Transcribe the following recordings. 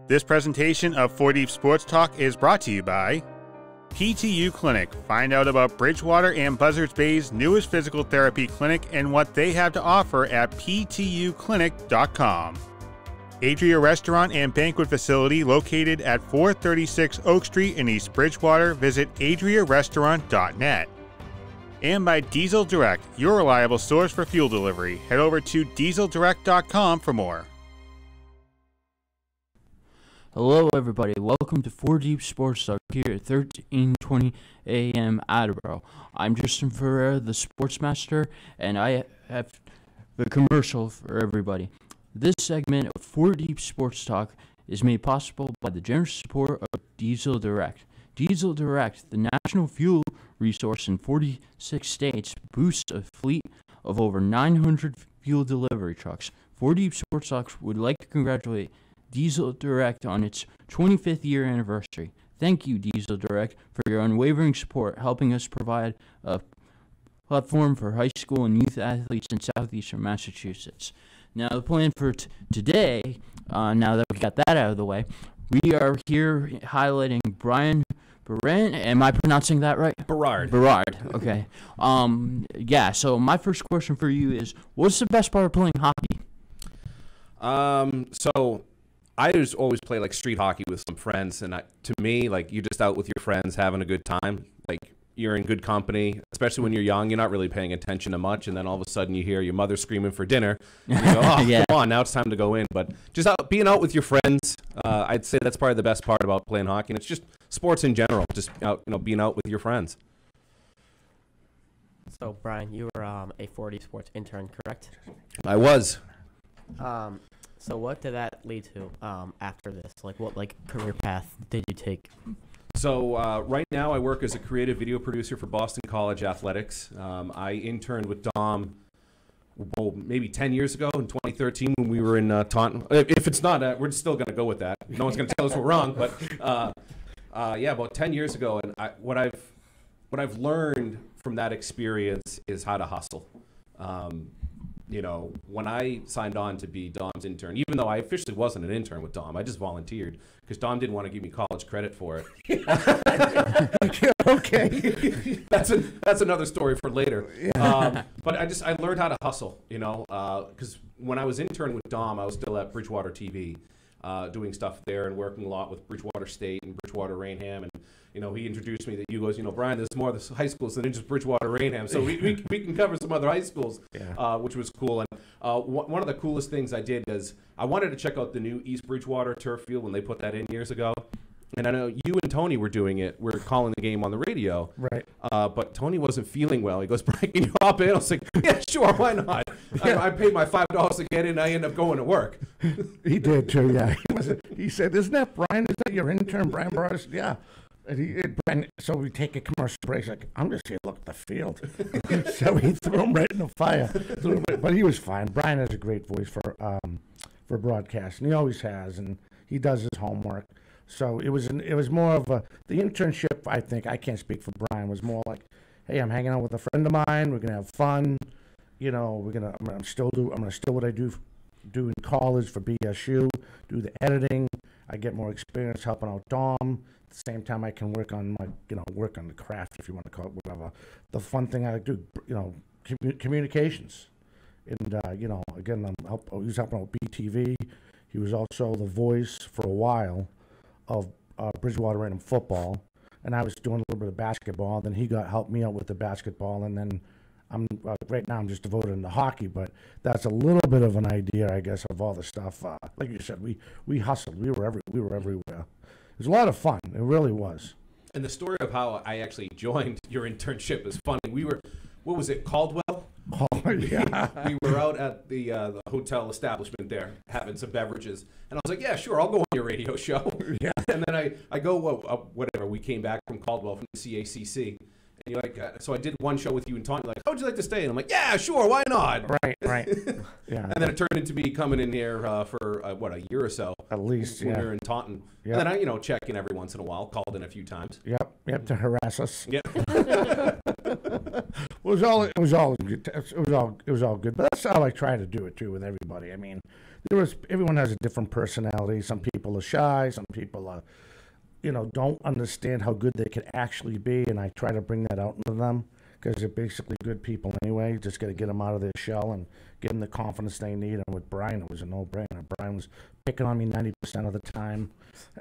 This presentation of 4 Deep Sports Talk is brought to you by PTU Clinic. Find out about Bridgewater and Buzzards Bay's newest physical therapy clinic and what they have to offer at ptuclinic.com. Adria Restaurant and Banquet Facility located at 436 Oak Street in East Bridgewater. Visit adriarestaurant.net. And by Diesel Direct, your reliable source for fuel delivery. Head over to dieseldirect.com for more. Hello, everybody. Welcome to 4 Deep Sports Talk here at 1320 a.m. Attleboro. I'm Justin Ferrer, the Sportsmaster, and I have the commercial for everybody. This segment of 4 Deep Sports Talk is made possible by the generous support of Diesel Direct. Diesel Direct, the national fuel resource in 46 states, boosts a fleet of over 900 fuel delivery trucks. 4 Deep Sports Talk would like to congratulate Diesel Direct on its 25th year anniversary. Thank you, Diesel Direct, for your unwavering support, helping us provide a platform for high school and youth athletes in southeastern Massachusetts. Now, the plan for today, now that we got that out of the way, we are here highlighting Brian Berard. Am I pronouncing that right? Berard. Berard, okay. So my first question for you is, what's the best part of playing hockey? So I just always play like street hockey with some friends, and to me, like, you're just out with your friends having a good time. Like, you're in good company, especially when you're young. You're not really paying attention to much, and then all of a sudden you hear your mother screaming for dinner. And you go, oh, Yeah. Come on, now it's time to go in. But just being out with your friends, I'd say that's probably the best part about playing hockey, and it's just sports in general, just being out with your friends. So, Brian, you were a 4 Deep Sports intern, correct? I was. So what did that lead to after this? Like, what career path did you take? So right now I work as a creative video producer for Boston College Athletics. I interned with Dom maybe 10 years ago in 2013 when we were in Taunton. If it's not, we're still going to go with that. No one's going to tell us we're wrong. But about 10 years ago. And what I've learned from that experience is how to hustle. When I signed on to be Dom's intern, even though I officially wasn't an intern with Dom, I just volunteered because Dom didn't want to give me college credit for it. Okay. That's another story for later. Yeah. But I learned how to hustle, because when I was intern with Dom, I was still at Bridgewater TV, doing stuff there and working a lot with Bridgewater State and Bridgewater Rainham. And, he introduced me that you goes, Brian, there's more of the high schools than just Bridgewater Rainham. So we can cover some other high schools, which was cool. And one of the coolest things I did is I wanted to check out the new East Bridgewater turf field when they put that in years ago. And I know you and Tony were doing it. We're calling the game on the radio. Right. But Tony wasn't feeling well. He goes, Brian, can you hop in? I was like, yeah, sure, why not? Yeah. I paid my $5 to get in. I ended up going to work. He did too, yeah. He said, isn't that Brian? Is that your intern, Brian Berard? I said, yeah. And so we take a commercial break. He's like, I'm just here to look at the field. So he threw him right in the fire. But he was fine. Brian has a great voice for broadcast, and he always has, and he does his homework. So it was more of the internship. I think I can't speak for Brian. Was more like, hey, I'm hanging out with a friend of mine. We're gonna have fun. I'm gonna still do what I do in college for BSU. Do the editing. I get more experience helping out Dom. At the same time, I can work on work on the craft, if you want to call it whatever. The fun thing I do, communications. And again, he was helping out BTV. He was also the voice for a while of Bridgewater Random football, and I was doing a little bit of basketball. Then he helped me out with the basketball, and then right now I'm just devoted to hockey. But that's a little bit of an idea, I guess, of all the stuff. Like you said, we hustled. We were everywhere. It was a lot of fun. It really was. And the story of how I actually joined your internship is funny. We were, what was it, Caldwell? Oh, yeah. We were out at the hotel establishment there having some beverages. And I was like, yeah, sure, I'll go on your radio show. Yeah. And then I go, whatever, we came back from Caldwell from the CACC. And you're like, so I did one show with you and Tony. Like, how would you like to stay? And I'm like, yeah, sure, why not? Right. Yeah. And then it turned into me coming in here for, a year or so. At least, when yeah. we were in Taunton. Yep. And then I, check in every once in a while, called in a few times. Yep, to harass us. Yep. It was all good. But that's how I try to do it too with everybody. I mean, everyone has a different personality. Some people are shy. Some people are, don't understand how good they could actually be, and I try to bring that out into them because they're basically good people anyway. Just got to get them out of their shell and give them the confidence they need. And with Brian, it was a no-brainer. Brian was picking on me 90% of the time.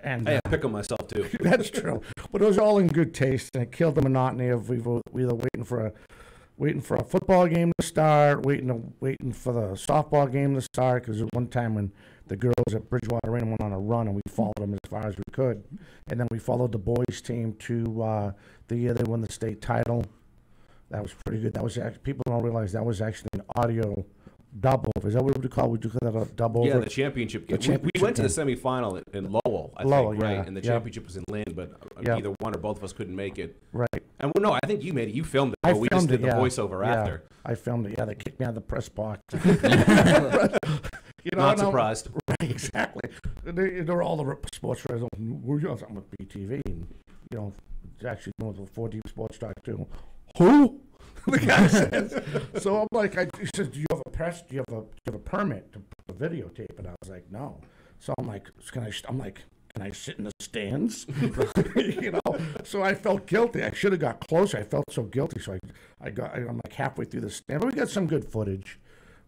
And Hey, I pick on myself too. that's true. But it was all in good taste, and it killed the monotony of we were waiting for a football game to start, waiting for the softball game to start, because one time when the girls at Bridgewater Rain went on a run, and we followed them as far as we could. And then we followed the boys team to the year they won the state title. That was pretty good. That was people don't realize that was actually an audio double. Is that what we call? Would you call that a double? Yeah, the championship game. We went to the semifinal in Lowell, I think, right? And the championship was in Lynn, but either one or both of us couldn't make it. Right. And no, I think you made it. You filmed it. We just did the voiceover after. I filmed it. Yeah, they kicked me out of the press box. Not surprised. Right, exactly. They're all the sports writers. We're doing something with BTV, and it's actually doing the 4 Deep Sports Talk too. Who? The guy says. So I'm like, he says, "Do you have a press? Do you have a permit to videotape?" And I was like, "No." So I'm like, "Can I sit in the stands?" So I felt guilty. I should have got closer. I felt so guilty. So I'm like halfway through the stand. But we got some good footage.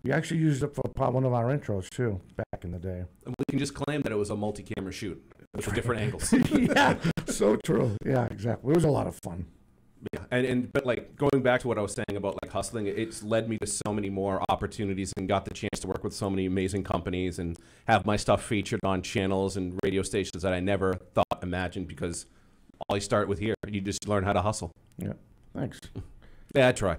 We actually used it for one of our intros too, back in the day. And we can just claim that it was a multi-camera shoot with different angles. Yeah, so true. Yeah, exactly. It was a lot of fun. Yeah, but like going back to what I was saying about like hustling, it's led me to so many more opportunities and got the chance to work with so many amazing companies and have my stuff featured on channels and radio stations that I never thought imagined, because all you start with here, you just learn how to hustle. Yeah, thanks. Yeah, I try.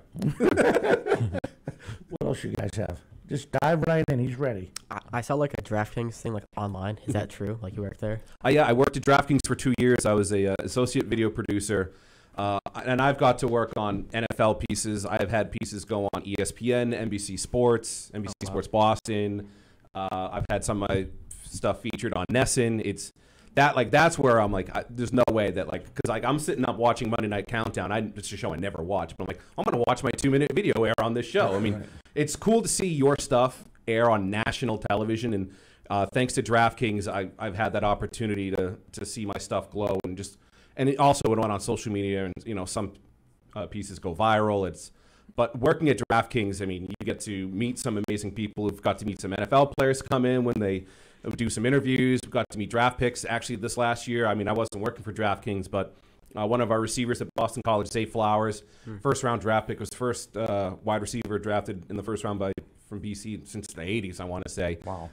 What else you guys have? Just dive right in. He's ready. I saw like a DraftKings thing like online. Is that true? Like you worked there? Yeah, I worked at DraftKings for 2 years. I was a associate video producer. And I've got to work on NFL pieces. I have had pieces go on ESPN, NBC Sports, NBC Sports Boston. I've had some of my stuff featured on Nesson. It's that's where I'm like, there's no way that because I'm sitting up watching Monday Night Countdown. It's a show I never watch, but I'm like, I'm gonna watch my 2-minute video air on this show. I mean, it's cool to see your stuff air on national television, and thanks to DraftKings, I've had that opportunity to see my stuff glow and it also went on social media, and some pieces go viral. But working at DraftKings, I mean, you get to meet some amazing people. We've got to meet some NFL players come in when they do some interviews. We've got to meet draft picks. Actually, this last year, I mean, I wasn't working for DraftKings, but one of our receivers at Boston College, Zay Flowers, first-round draft pick, was the first wide receiver drafted in the first round from BC since the 80s, I want to say. Wow.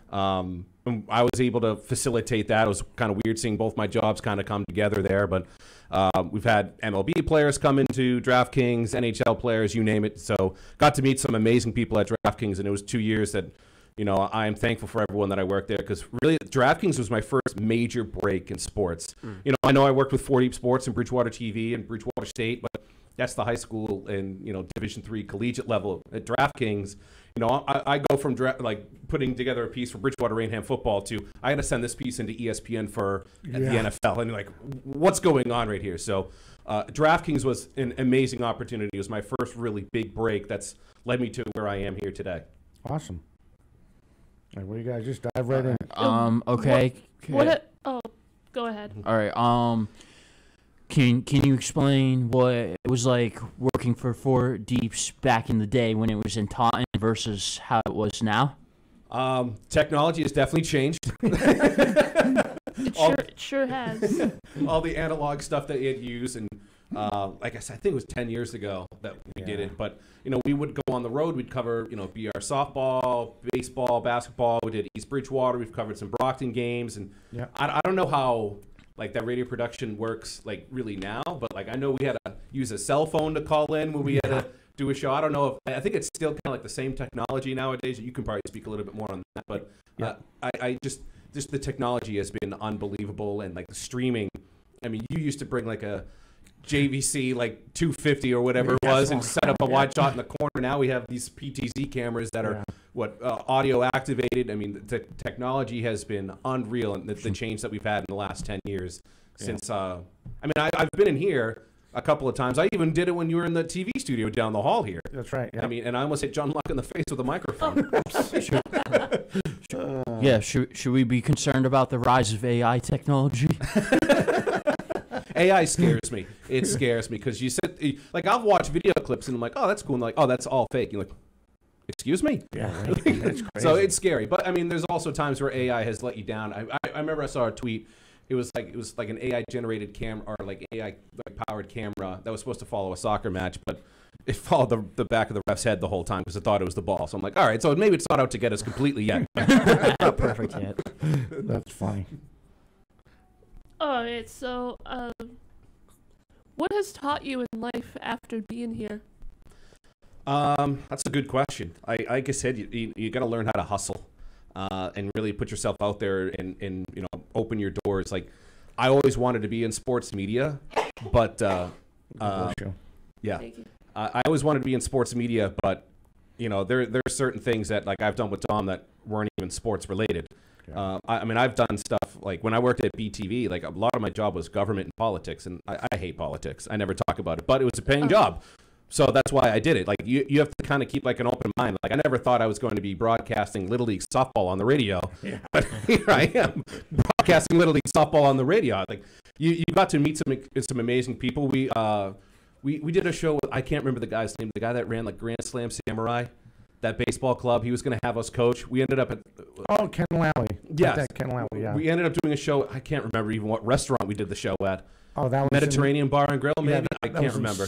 And I was able to facilitate that. It was kind of weird seeing both my jobs kind of come together there. But we've had MLB players come into DraftKings, NHL players, you name it. So got to meet some amazing people at DraftKings, and it was 2 years that, I am thankful for everyone that I worked there, because really DraftKings was my first major break in sports. I know I worked with 4 Deep Sports and Bridgewater TV and Bridgewater State, but that's the high school and, Division III collegiate level. At DraftKings, I go from putting together a piece for Bridgewater Rainham football to I got to send this piece into ESPN for the NFL, and you're like, what's going on right here? So DraftKings was an amazing opportunity. It was my first really big break that's led me to where I am here today. Awesome. All right, well, you guys just dive right in. Okay. Go ahead. All right. Can you explain what it was like working for 4 Deeps back in the day when it was in Taunton versus how it was now? Technology has definitely changed. It sure has. All the analog stuff that you'd use, and like I said, I think it was 10 years ago that we did it. But we would go on the road. We'd cover BR softball, baseball, basketball. We did East Bridgewater. We've covered some Brockton games, and I don't know how that radio production works really now, but I know we had to use a cell phone to call in when we had to do a show. I don't know if I think it's still kind of the same technology nowadays. You can probably speak a little bit more on that, but I just the technology has been unbelievable, and the streaming. I mean, you used to bring a JVC 250 or whatever it was and set up a wide shot in the corner. Now we have these PTZ cameras that are audio activated. I mean, the technology has been unreal, and the change that we've had in the last 10 years since I've been in here a couple of times. I even did it when you were in the TV studio down the hall here. That's right. Yeah. I mean, and I almost hit John Luck in the face with a microphone. Yeah, should we be concerned about the rise of AI technology? AI scares me. It scares me because you said, like, I'll watch video clips and I'm like, oh, that's cool. And like, oh, that's all fake. You're like, excuse me? Yeah, right. That's crazy. So it's scary. But I mean, there's also times where AI has let you down. I remember I saw a tweet. It was like an AI generated camera or like AI powered camera that was supposed to follow a soccer match, but it followed the back of the ref's head the whole time because it thought it was the ball. So I'm like, all right, so maybe it's not out to get us completely yet. Not perfect yet. That's funny. All right, so what has taught you in life after being here? That's a good question. Like I said, you got to learn how to hustle and really put yourself out there and open your doors. Like I always wanted to be in sports media, but yeah, Thank you. I always wanted to be in sports media, but there's certain things that like I've done with Dom that weren't even sports related. I mean, I've done stuff like when I worked at BTV, like a lot of my job was government and politics, and I hate politics. I never talk about it, but it was a paying job. So that's why I did it. Like you have to kind of keep like an open mind. Like I never thought I was going to be broadcasting Little League softball on the radio, but here I am broadcasting Little League softball on the radio. Like you got to meet some amazing people. We did a show with, I can't remember the guy's name, the guy that ran like Grand Slam Samurai, that baseball club. He was going to have us coach. We ended up at Ken Lally. Yes. That Ken Lally, yeah. We ended up doing a show. I can't remember even what restaurant we did the show at. Oh, that was Mediterranean Bar and Grill, maybe. Yeah, I can't remember.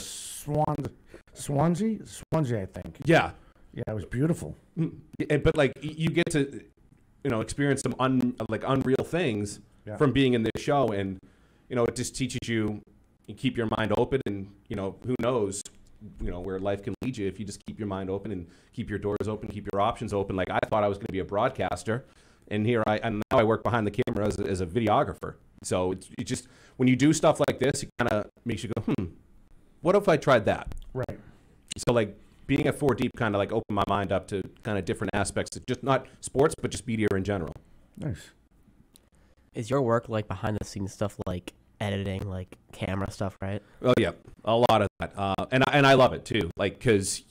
Swansea, I think. Yeah. Yeah, it was beautiful. But like you get to, experience some unreal things from being in this show, and it just teaches you keep your mind open, and who knows, where life can lead you if you just keep your mind open and keep your doors open, keep your options open. Like I thought I was going to be a broadcaster, and now I work behind the camera as a videographer. So it just when you do stuff like this, it kind of makes you go, what if I tried that? Right. So like being at 4 Deep kind of like opened my mind up to kind of different aspects of just not sports, but just media in general. Nice. Is your work like behind the scenes stuff, like editing, like camera stuff, right? Oh yeah, a lot of that, and I love it too. Like because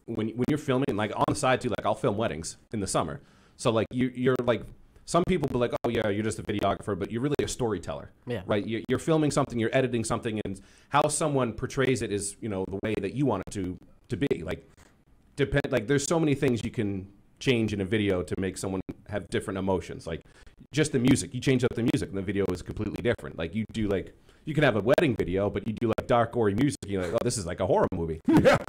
when you're filming, like on the side too, like I'll film weddings in the summer. So like you're like some people be like, oh yeah, you're just a videographer, but you're really a storyteller. Yeah. Right. You're filming something, you're editing something, and how someone portrays it is the way that you want it to be. Like there's so many things you can change in a video to make someone have different emotions. Like just the music, you change up the music and the video is completely different. Like you can have a wedding video, but you do like dark, gory music. You're like, oh, this is like a horror movie.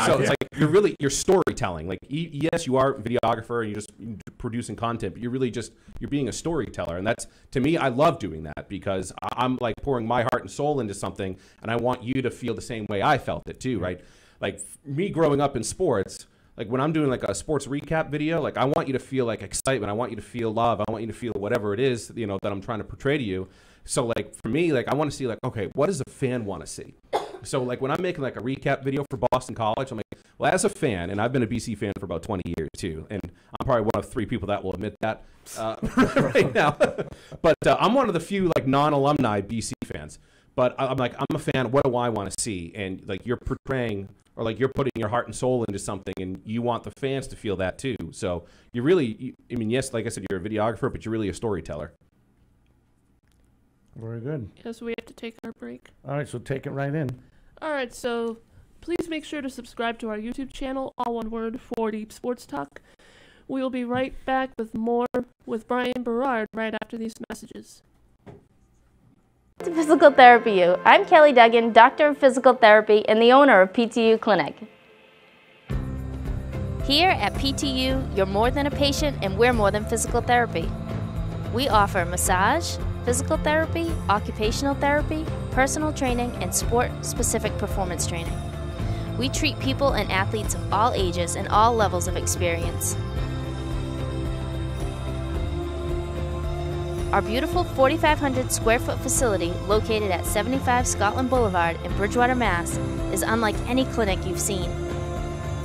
So it's like you're storytelling. Like yes, you are a videographer and you're just producing content, but you're being a storyteller. And that's, to me, I love doing that because I'm like pouring my heart and soul into something, and I want you to feel the same way I felt it too, right? Like me growing up in sports, like when I'm doing like a sports recap video, like I want you to feel like excitement. I want you to feel love. I want you to feel whatever it is, that I'm trying to portray to you. So like for me, like I want to see like, okay, what does a fan want to see? So like when I'm making like a recap video for Boston College, I'm like, well, as a fan, and I've been a BC fan for about 20 years too, and I'm probably one of 3 people that will admit that right now. But I'm one of the few like non-alumni BC fans. But I'm like, I'm a fan. What do I want to see? And like you're portraying, or like you're putting your heart and soul into something, and you want the fans to feel that too. So you really, I mean, yes, like I said, you're a videographer, but you're really a storyteller. Very good. Yes, we have to take our break. All right, so take it right in. All right, so please make sure to subscribe to our YouTube channel, all one word, 4 Deep Sports Talk. We will be right back with more with Brian Berard right after these messages. To Physical Therapy U. I'm Kelly Duggan, Doctor of Physical Therapy and the owner of PTU Clinic. Here at PTU, you're more than a patient and we're more than physical therapy. We offer massage, physical therapy, occupational therapy, personal training, and sport-specific performance training. We treat people and athletes of all ages and all levels of experience. Our beautiful 4,500 square foot facility located at 75 Scotland Boulevard in Bridgewater, Mass. is unlike any clinic you've seen.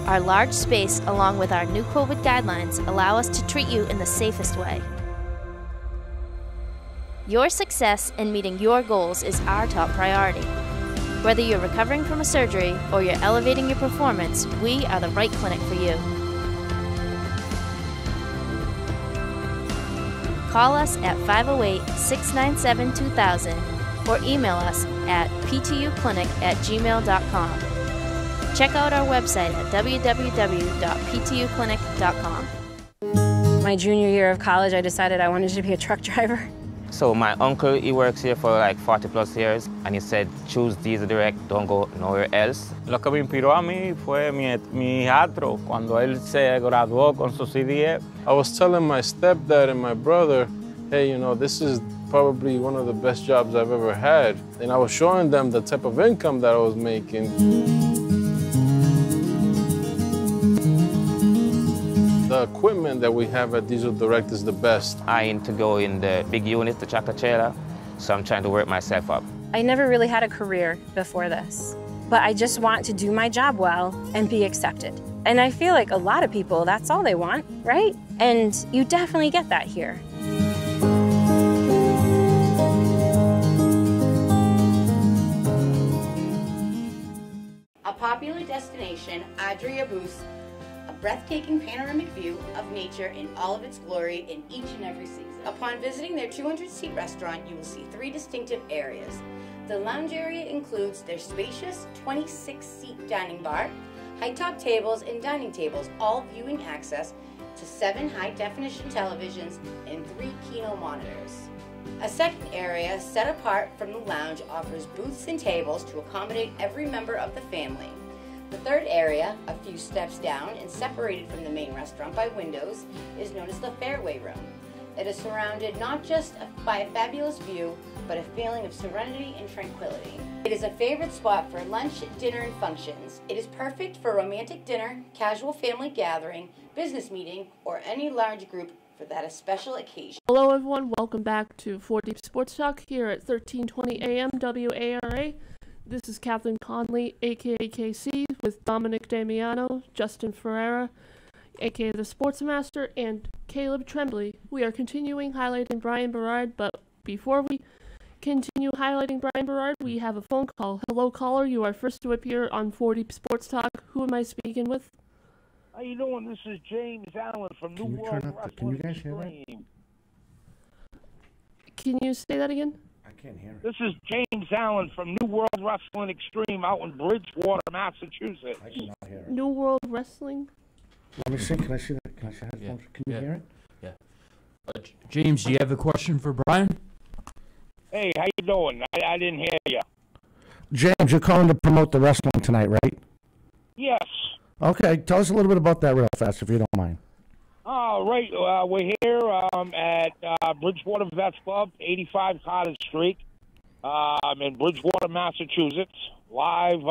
Our large space, along with our new COVID guidelines, allow us to treat you in the safest way. Your success in meeting your goals is our top priority. Whether you're recovering from a surgery or you're elevating your performance, we are the right clinic for you. Call us at 508-697-2000 or email us at ptuclinic@gmail.com. Check out our website at www.ptuclinic.com. My junior year of college, I decided I wanted to be a truck driver. So my uncle, he works here for like 40 plus years, and he said, choose Diesel Direct, don't go nowhere else. Lo que me inspiró a mí fue mi hijastro, cuando él se graduó con su CDF. I was telling my stepdad and my brother, hey, you know, this is probably one of the best jobs I've ever had. And I was showing them the type of income that I was making. The equipment that we have at Diesel Direct is the best. I aim to go in the big unit, the tractor trailer, so I'm trying to work myself up. I never really had a career before this, but I just want to do my job well and be accepted. And I feel like a lot of people, that's all they want, right? And you definitely get that here. A popular destination, Adria boasts a breathtaking panoramic view of nature in all of its glory in each and every season. Upon visiting their 200-seat restaurant, you will see 3 distinctive areas. The lounge area includes their spacious 26-seat dining bar, high-top tables and dining tables, all viewing access to 7 high-definition televisions and 3 Kino monitors. A second area, set apart from the lounge, offers booths and tables to accommodate every member of the family. The third area, a few steps down and separated from the main restaurant by windows, is known as the Fairway Room. It is surrounded not just by a fabulous view, but a feeling of serenity and tranquility. It is a favorite spot for lunch, dinner, and functions. It is perfect for romantic dinner, casual family gathering, business meeting, or any large group for that special occasion. Hello everyone, welcome back to 4 Deep Sports Talk here at 1320 AM WARA. This is Kathleen Conley, aka KC, with Dominic Damiano, Justin Ferreira, aka the Sportsmaster, and Caleb Tremblay. We are continuing highlighting Brian Berard, but before we continue highlighting Brian Berard, we have a phone call. Hello caller, you are first to appear on 4 Deep Sports Talk. Who am I speaking with? How you doing? This is James Allen from New World Wrestling. Can you guys hear that? Can you say that again? I can't hear it. This is James Allen from New World Wrestling Extreme out in Bridgewater, Massachusetts. I cannot hear it. New World Wrestling? Let me see. Can I see that? Can I see that? Yeah. Can you hear it? Yeah. James, do you have a question for Brian? Hey, how you doing? I didn't hear you. James, you're calling to promote the wrestling tonight, right? Yes. Okay, tell us a little bit about that real fast, if you don't mind. All right, we're here at Bridgewater Vets Club, 85 Cottage Street, in Bridgewater, Massachusetts. Live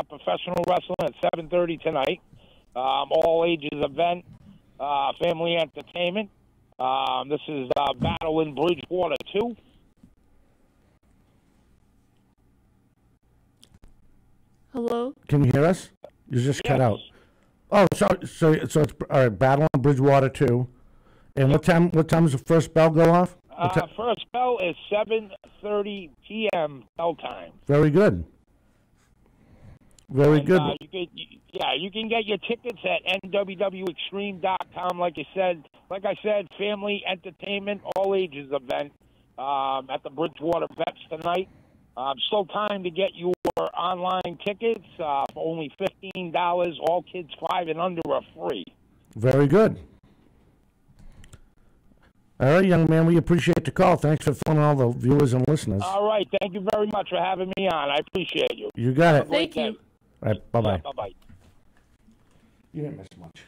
professional wrestling at 7:30 tonight. All ages event, family entertainment. This is Battle in Bridgewater 2. Hello? Can you hear us? You just cut Yes. out. Oh, so it's all right. Battle in Bridgewater 2. And what time does the first bell go off? First bell is 7:30 p.m. bell time. Very good. Very good. You can get your tickets at nwwextreme.com. Like I said, family entertainment, all ages event at the Bridgewater Vets tonight. Still time to get your online tickets for only $15. All kids 5 and under are free. Very good. All right, young man, we appreciate the call. Thanks for phoning all the viewers and listeners. All right, thank you very much for having me on. I appreciate you. You got it. Thank you. All right, bye-bye. Yeah, bye-bye. You didn't miss much.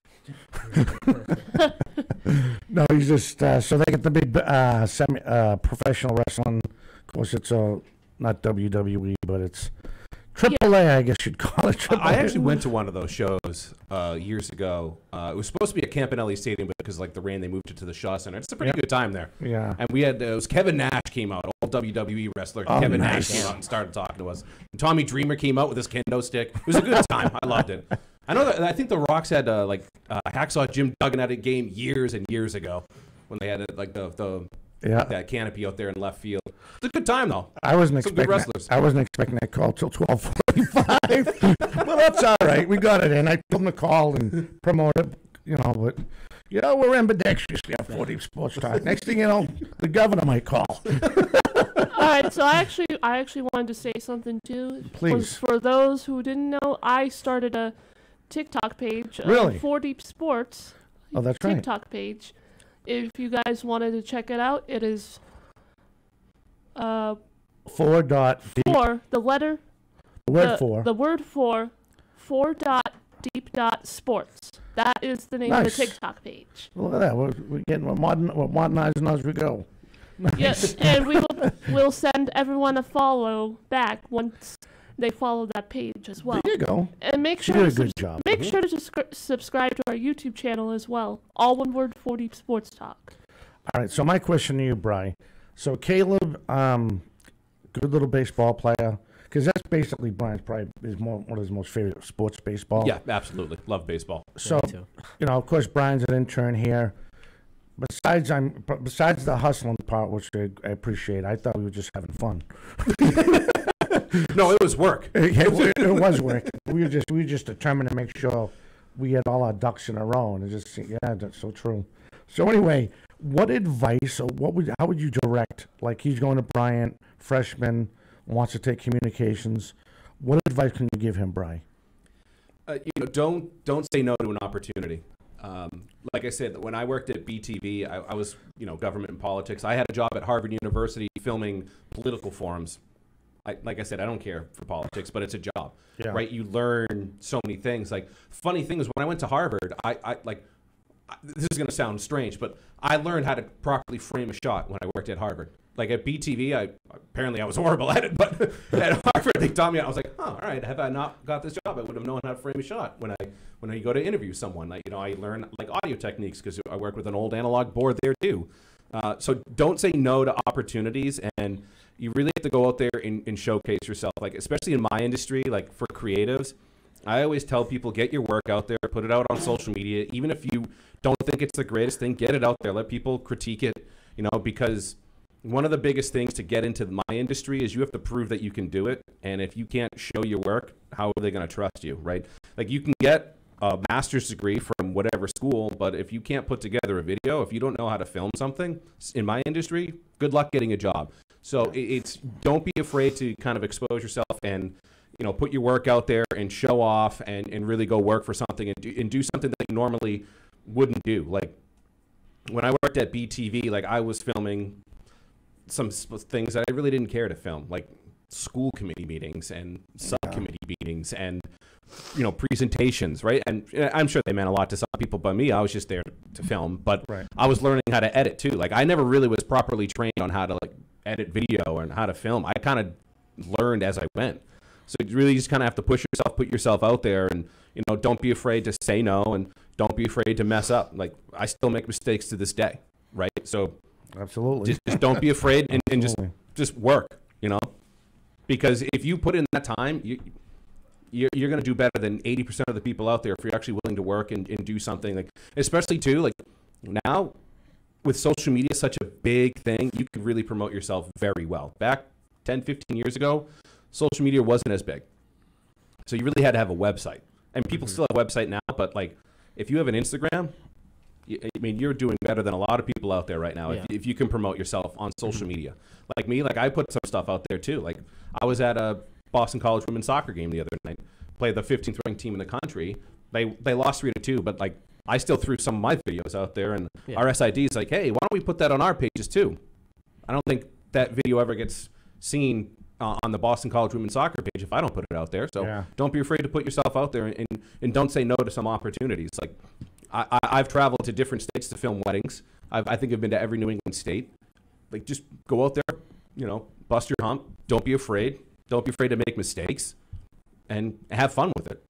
No, he's just, so they get the big professional wrestling. Of course, it's not WWE, but it's AAA, I guess you'd call it. AAA. I actually went to one of those shows years ago. It was supposed to be at Campanelli Stadium, but because the rain, they moved it to the Shaw Center. It's a pretty good time there. Yeah. And we had, it was Kevin Nash came out, old WWE wrestler. Kevin Nash came out and started talking to us. And Tommy Dreamer came out with his kendo stick. It was a good time. I loved it. I know that I think the Rocks had Hacksaw Jim Duggan at a game years and years ago when they had the Yeah. That canopy out there in left field. It's a good time though. I wasn't Some good expecting. wrestlers. I wasn't expecting that call till 12:45. Well, that's all right. We got it in. I told him to call and promote it. But we're ambidextrous here at 4 Deep Sports Talk. Next thing you know, the governor might call. All right, so I actually wanted to say something too. Please. For those who didn't know, I started a TikTok page. Really? 4 Deep Sports. Oh, that's right. TikTok page. If you guys wanted to check it out, it is 4. The letter. The word 4. The word 4. 4.deep. Sports. That is the name of the TikTok page. Look at that. We're modernizing as we go. Yes, and we'll send everyone a follow back once they follow that page as well. There you go. And make sure You did a good job. Make sure to subscribe to our YouTube channel as well. All one word, 4 Deep Sports Talk. All right. So my question to you, Bri. So Caleb, good little baseball player. Because that's basically Brian's probably one of his most favorite sports, baseball. Yeah, absolutely. Love baseball. So, of course, Brian's an intern here. Besides the hustling part, which I appreciate, I thought we were just having fun. No, it was work. It was work. We were just determined to make sure we had all our ducks in a row, and that's so true. So anyway, what advice or how would you direct? Like he's going to Bryant, freshman, wants to take communications. What advice can you give him, Bri? Don't say no to an opportunity. Like I said, when I worked at BTV, I was, government and politics. I had a job at Harvard University filming political forums. Like I said, I don't care for politics, but it's a job, right? You learn so many things. Like, funny thing is, when I went to Harvard, this is going to sound strange, but I learned how to properly frame a shot when I worked at Harvard. Like at BTV, apparently I was horrible at it, but at Harvard they taught me. I was like, oh, all right. Have I not got this job, I would have known how to frame a shot when I go to interview someone. I learn audio techniques because I work with an old analog board there too. So don't say no to opportunities, and you really have to go out there and showcase yourself. Like especially in my industry, like for creatives, I always tell people, get your work out there, put it out on social media. Even if you don't think it's the greatest thing, get it out there. Let people critique it, because one of the biggest things to get into my industry is you have to prove that you can do it. And if you can't show your work, how are they going to trust you, right? Like you can get a master's degree from whatever school, but if you can't put together a video, if you don't know how to film something in my industry, good luck getting a job. So don't be afraid to kind of expose yourself and, put your work out there and show off and really go work for something and do something that you normally wouldn't do. Like when I worked at BTV, like I was filming some things that I really didn't care to film, like school committee meetings and subcommittee meetings and, presentations, right? And I'm sure they meant a lot to some people, but me, I was just there to film. But I was learning how to edit too. Like I never really was properly trained on how to edit video and how to film. I kind of learned as I went. So you really just kind of have to push yourself, put yourself out there, and don't be afraid to say no, and don't be afraid to mess up. Like I still make mistakes to this day, right? So absolutely, just don't be afraid and just work, because if you put in that time, you're going to do better than 80% of the people out there if you're actually willing to work and do something. Like especially too, like now with social media such a big thing, you can really promote yourself very well. Back 10, 15 years ago, social media wasn't as big. So you really had to have a website. And people still have a website now, but like if you have an Instagram, you're doing better than a lot of people out there right now if you can promote yourself on social media. Like me, like I put some stuff out there too. Like I was at a Boston College women's soccer game the other night, played the 15th ranked team in the country. They lost 3-2, but like I still threw some of my videos out there, and our SID is like, hey, why don't we put that on our pages too? I don't think that video ever gets seen on the Boston College women's soccer page if I don't put it out there. So don't be afraid to put yourself out there and don't say no to some opportunities. Like I've traveled to different states to film weddings. I think I've been to every New England state. Like just go out there, bust your hump. Don't be afraid. Don't be afraid to make mistakes and have fun with it.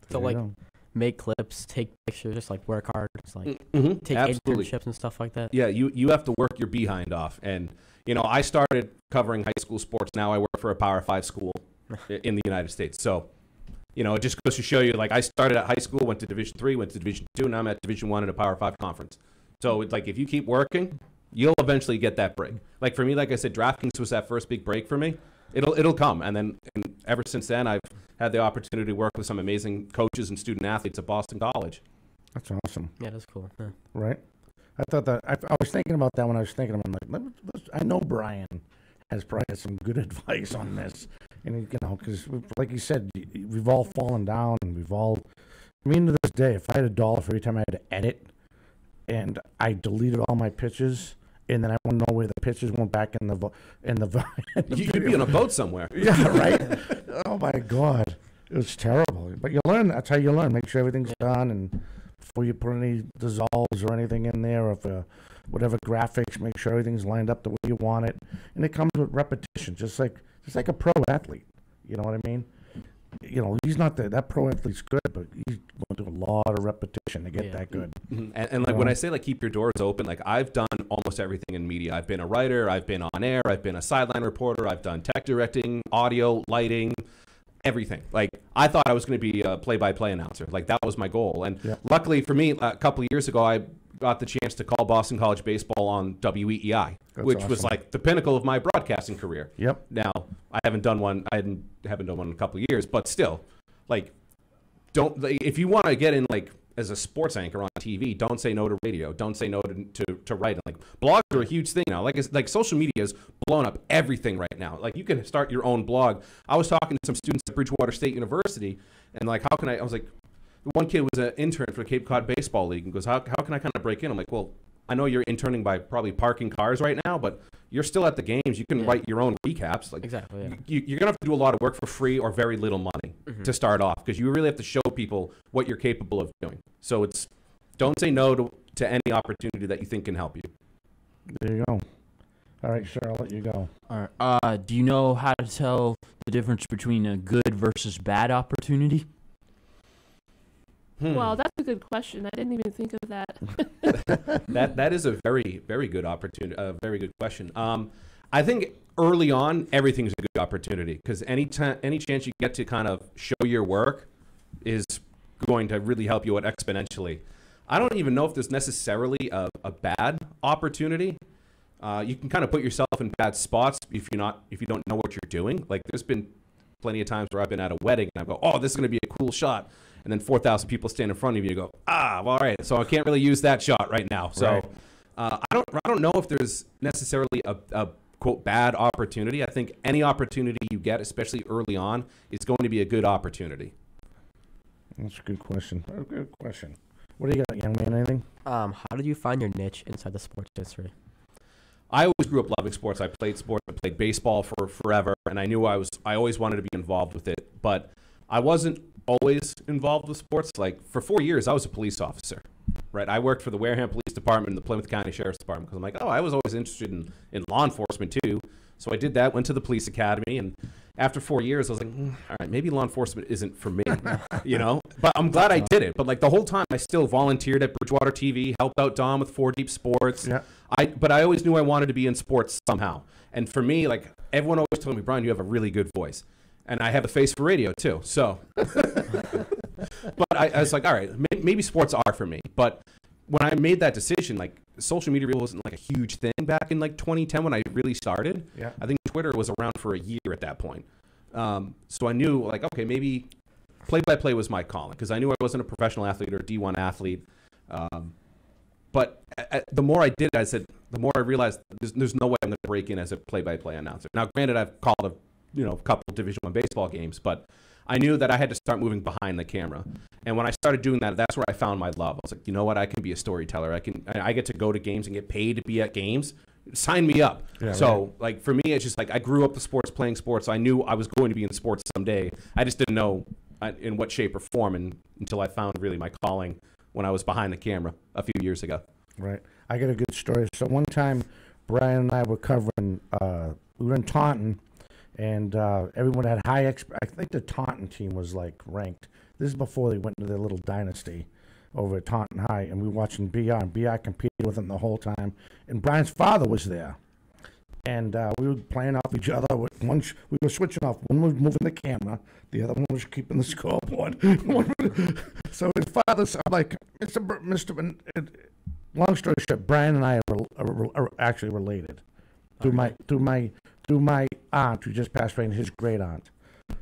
So make clips, take pictures, just work hard, just take Absolutely. internships and stuff like that. Yeah, you have to work your behind off. And I started covering high school sports. Now I work for a Power 5 school in the United States. So, it just goes to show you, I started at high school, went to Division 3, went to Division 2, now I'm at Division 1 in a Power 5 conference. So it's if you keep working, You'll eventually get that break. Like for me, like I said, DraftKings was that first big break for me. It'll come, and ever since then, I've had the opportunity to work with some amazing coaches and student athletes at Boston College. That's awesome. Yeah, that's cool. Yeah. Right? I thought that I was thinking about that when I was thinking. I'm like, I know Brian has probably some good advice on this, and because like you said, we've all fallen down, and we've all. I mean, to this day, if I had $1 for every time I had to edit, and I deleted all my pitches, and then I want to know where the pitches went back in the You'd be on a boat somewhere. Yeah, right. Oh my God, it was terrible. But you learn. That's how you learn. Make sure everything's done, and before you put any dissolves or anything in there, or whatever graphics, make sure everything's lined up the way you want it. And it comes with repetition, just like a pro athlete. You know what I mean? He's not that pro athlete's good, but he's going through a lot of repetition to get that good. Mm-hmm. And like when I say like keep your doors open, like I've done almost everything in media. I've been a writer, I've been on air, I've been a sideline reporter, I've done tech directing, audio, lighting, everything. Like I thought I was going to be a play-by-play announcer. Like that was my goal. And luckily for me, a couple of years ago, I got the chance to call Boston College baseball on WEEI, which was like the pinnacle of my broadcasting career. Yep. Now I haven't done one. Haven't done one in a couple of years, but still, like, if you want to get in like as a sports anchor on TV, don't say no to radio. Don't say no to writing. Like blogs are a huge thing now. Like social media has blown up everything right now. Like you can start your own blog. I was talking to some students at Bridgewater State University, and like, how can I was like, one kid was an intern for the Cape Cod Baseball League and goes, how can I kind of break in? I'm like, well, I know you're interning by probably parking cars right now, but you're still at the games. You can write your own recaps. Like exactly. Yeah. You're gonna have to do a lot of work for free or very little money to start off, because you really have to show people what you're capable of doing. So don't say no to any opportunity that you think can help you. There you go. All right, sure, I'll let you go. All right. Do you know how to tell the difference between a good versus bad opportunity? Wow, that's a good question. I didn't even think of that. That is a very, very good opportunity. A very good question. I think early on, everything's a good opportunity, because any chance you get to kind of show your work is going to really help you out exponentially. I don't even know if there's necessarily a bad opportunity. You can kind of put yourself in bad spots if you don't know what you're doing. Like there's been plenty of times where I've been at a wedding and I go, oh, this is going to be a cool shot. And then 4,000 people stand in front of you and you go, well, all right, so I can't really use that shot right now. So I don't know if there's necessarily a quote bad opportunity. I think any opportunity you get, especially early on, is going to be a good opportunity. That's a good question. What do you got, young man? Anything? How did you find your niche inside the sports industry? I always grew up loving sports. I played sports. I played baseball for forever, and I knew I always wanted to be involved with it. But I wasn't always involved with sports. Like for 4 years, I was a police officer, right? I worked for the Wareham Police Department and the Plymouth County Sheriff's Department, because I'm like, I was always interested in law enforcement too. So I did that, went to the police academy, and after 4 years, I was like, all right, maybe law enforcement isn't for me, But I'm glad I did it. But like the whole time, I still volunteered at Bridgewater TV, helped out Dom with 4 Deep Sports. Yeah. But I always knew I wanted to be in sports somehow. And for me, like everyone always told me, Brian, you have a really good voice. And I have a face for radio too. So, but I was like, all right, maybe sports are for me. But when I made that decision, like social media really wasn't like a huge thing back in like 2010 when I really started. Yeah. I think Twitter was around for a year at that point. So I knew like, okay, maybe play-by-play was my calling, because I knew I wasn't a professional athlete or a D1 athlete. But the more I did, the more I realized there's no way I'm going to break in as a play-by-play announcer. Now, granted, I've called a couple of Division I baseball games, but I knew that I had to start moving behind the camera. And when I started doing that, that's where I found my love. I was like, you know what? I can be a storyteller. I get to go to games and get paid to be at games. Sign me up. Yeah, so, like, for me, it's just like I grew up with sports, playing sports. So I knew I was going to be in sports someday. I just didn't know in what shape or form until I found really my calling when I was behind the camera a few years ago. Right. I got a good story. So one time, Brian and I were covering, we were in Taunton, and everyone had high I think the Taunton team was like ranked. This is before they went into their little dynasty over at Taunton High, and we were watching BI, and BI competed with them the whole time. And Brian's father was there, and we were playing off each other. We were switching off. One was moving the camera, the other one was keeping the scoreboard. So his father, I'm like, long story short, Brian and I are actually related through my aunt who just passed away and his great aunt.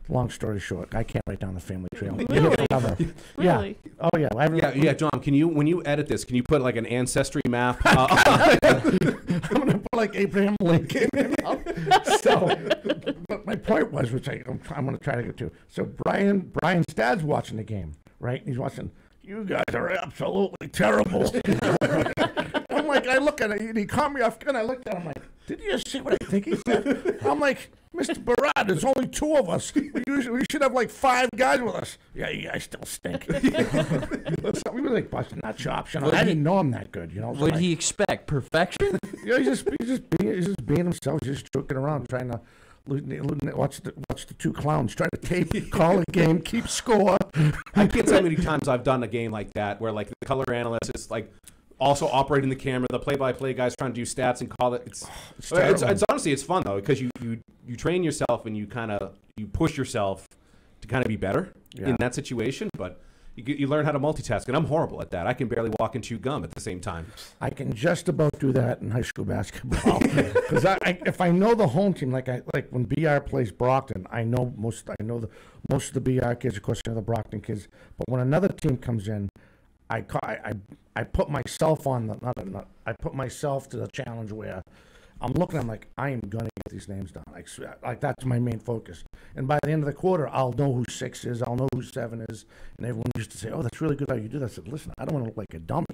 Long story short, I can't write down the family tree. Really? Yeah. Oh yeah. Yeah, John. Can you, when you edit this, can you put like an ancestry map? I'm gonna put like Abraham Lincoln. So, but my point was, which I'm gonna try to get to. So Brian's dad's watching the game, right? He's watching. You guys are absolutely terrible. I'm like, I look at it, and he caught me off guard. I looked at him like, did you see what I think he said? I'm like, Mr. Berard, there's only 2 of us. We should have like 5 guys with us. Yeah, you guys still stink. So we were like busting that chops. You know, I didn't know him that good. You know. What did he expect? Perfection? Yeah, he's just being himself, just joking around, trying to watch the 2 clowns try to tape, call a game, keep score. I can't tell how many times I've done a game like that where like the color analyst is like also operating the camera, the play-by-play guy's trying to do stats and call it. It's honestly, it's fun though, because you train yourself and you push yourself to kind of be better in that situation, but you learn how to multitask, and I'm horrible at that. I can barely walk and chew gum at the same time. I can just about do that in high school basketball, because if I know the home team, like when BR plays Brockton, I know most of the BR kids, of course, I know the Brockton kids. But when another team comes in, I put myself I put myself to the challenge where I'm looking. I'm like, I am gonna get these names down. Like that's my main focus. And by the end of the quarter, I'll know who 6 is. I'll know who 7 is. And everyone used to say, "Oh, that's really good how you do that." I said, "Listen, I don't want to look like a dummy.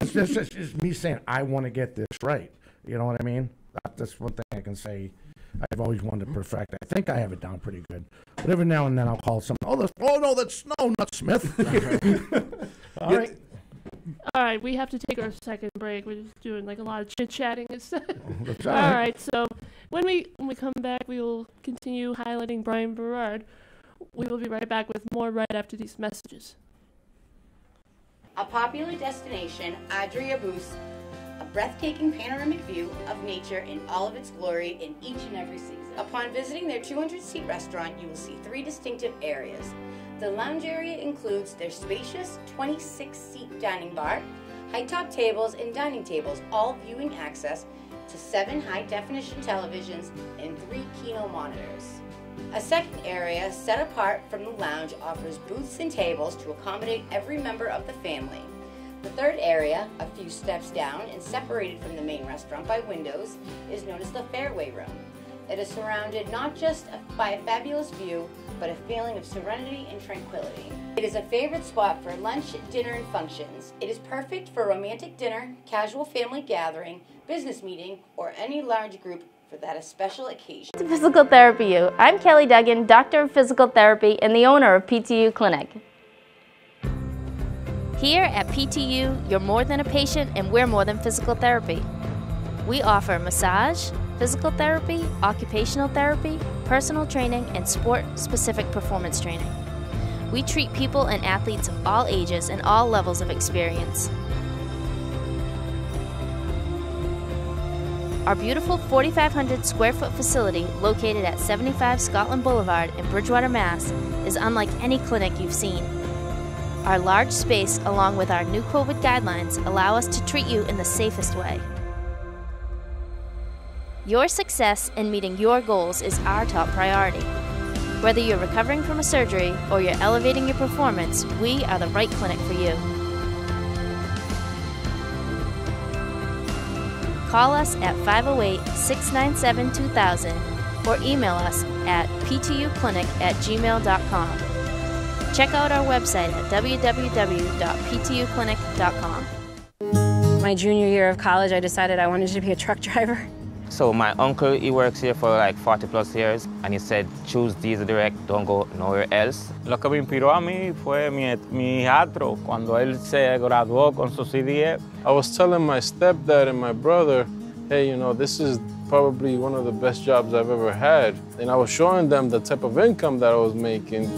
It's just me saying I want to get this right. You know what I mean? That's one thing I can say. I've always wanted to perfect. I think I have it down pretty good. But every now and then I'll call someone. That's not Smith. All right. All right, we have to take our second break. We're just doing like a lot of chit-chatting instead. That's all right, so when we come back, we will continue highlighting Brian Berard. We will be right back with more right after these messages. A popular destination, Adria boasts a breathtaking panoramic view of nature in all of its glory in each and every season. Upon visiting their 200-seat restaurant, you will see 3 distinctive areas. The lounge area includes their spacious 26-seat dining bar, high-top tables and dining tables, all viewing access to 7 high-definition televisions and 3 Kino monitors. A second area, set apart from the lounge, offers booths and tables to accommodate every member of the family. The third area, a few steps down and separated from the main restaurant by windows, is known as the Fairway Room. It is surrounded not just by a fabulous view, but a feeling of serenity and tranquility. It is a favorite spot for lunch, dinner, and functions. It is perfect for romantic dinner, casual family gathering, business meeting, or any large group for that special occasion. To Physical Therapy U. I'm Kelly Duggan, Doctor of Physical Therapy and the owner of PTU Clinic. Here at PTU, you're more than a patient and we're more than physical therapy. We offer massage, physical therapy, occupational therapy, personal training, and sport-specific performance training. We treat people and athletes of all ages and all levels of experience. Our beautiful 4,500 square foot facility located at 75 Scotland Boulevard in Bridgewater, Mass. is unlike any clinic you've seen. Our large space, along with our new COVID guidelines, allow us to treat you in the safest way. Your success in meeting your goals is our top priority. Whether you're recovering from a surgery or you're elevating your performance, we are the right clinic for you. Call us at 508-697-2000 or email us at ptuclinic@gmail.com. Check out our website at www.ptuclinic.com. My junior year of college, I decided I wanted to be a truck driver. So my uncle, he works here for like 40+ years, and he said, choose Diesel Direct, don't go nowhere else. Lo que me inspiró a mí fue mi hijastro cuando él se graduó con su CDE. I was telling my stepdad and my brother, hey, you know, this is probably one of the best jobs I've ever had. And I was showing them the type of income that I was making.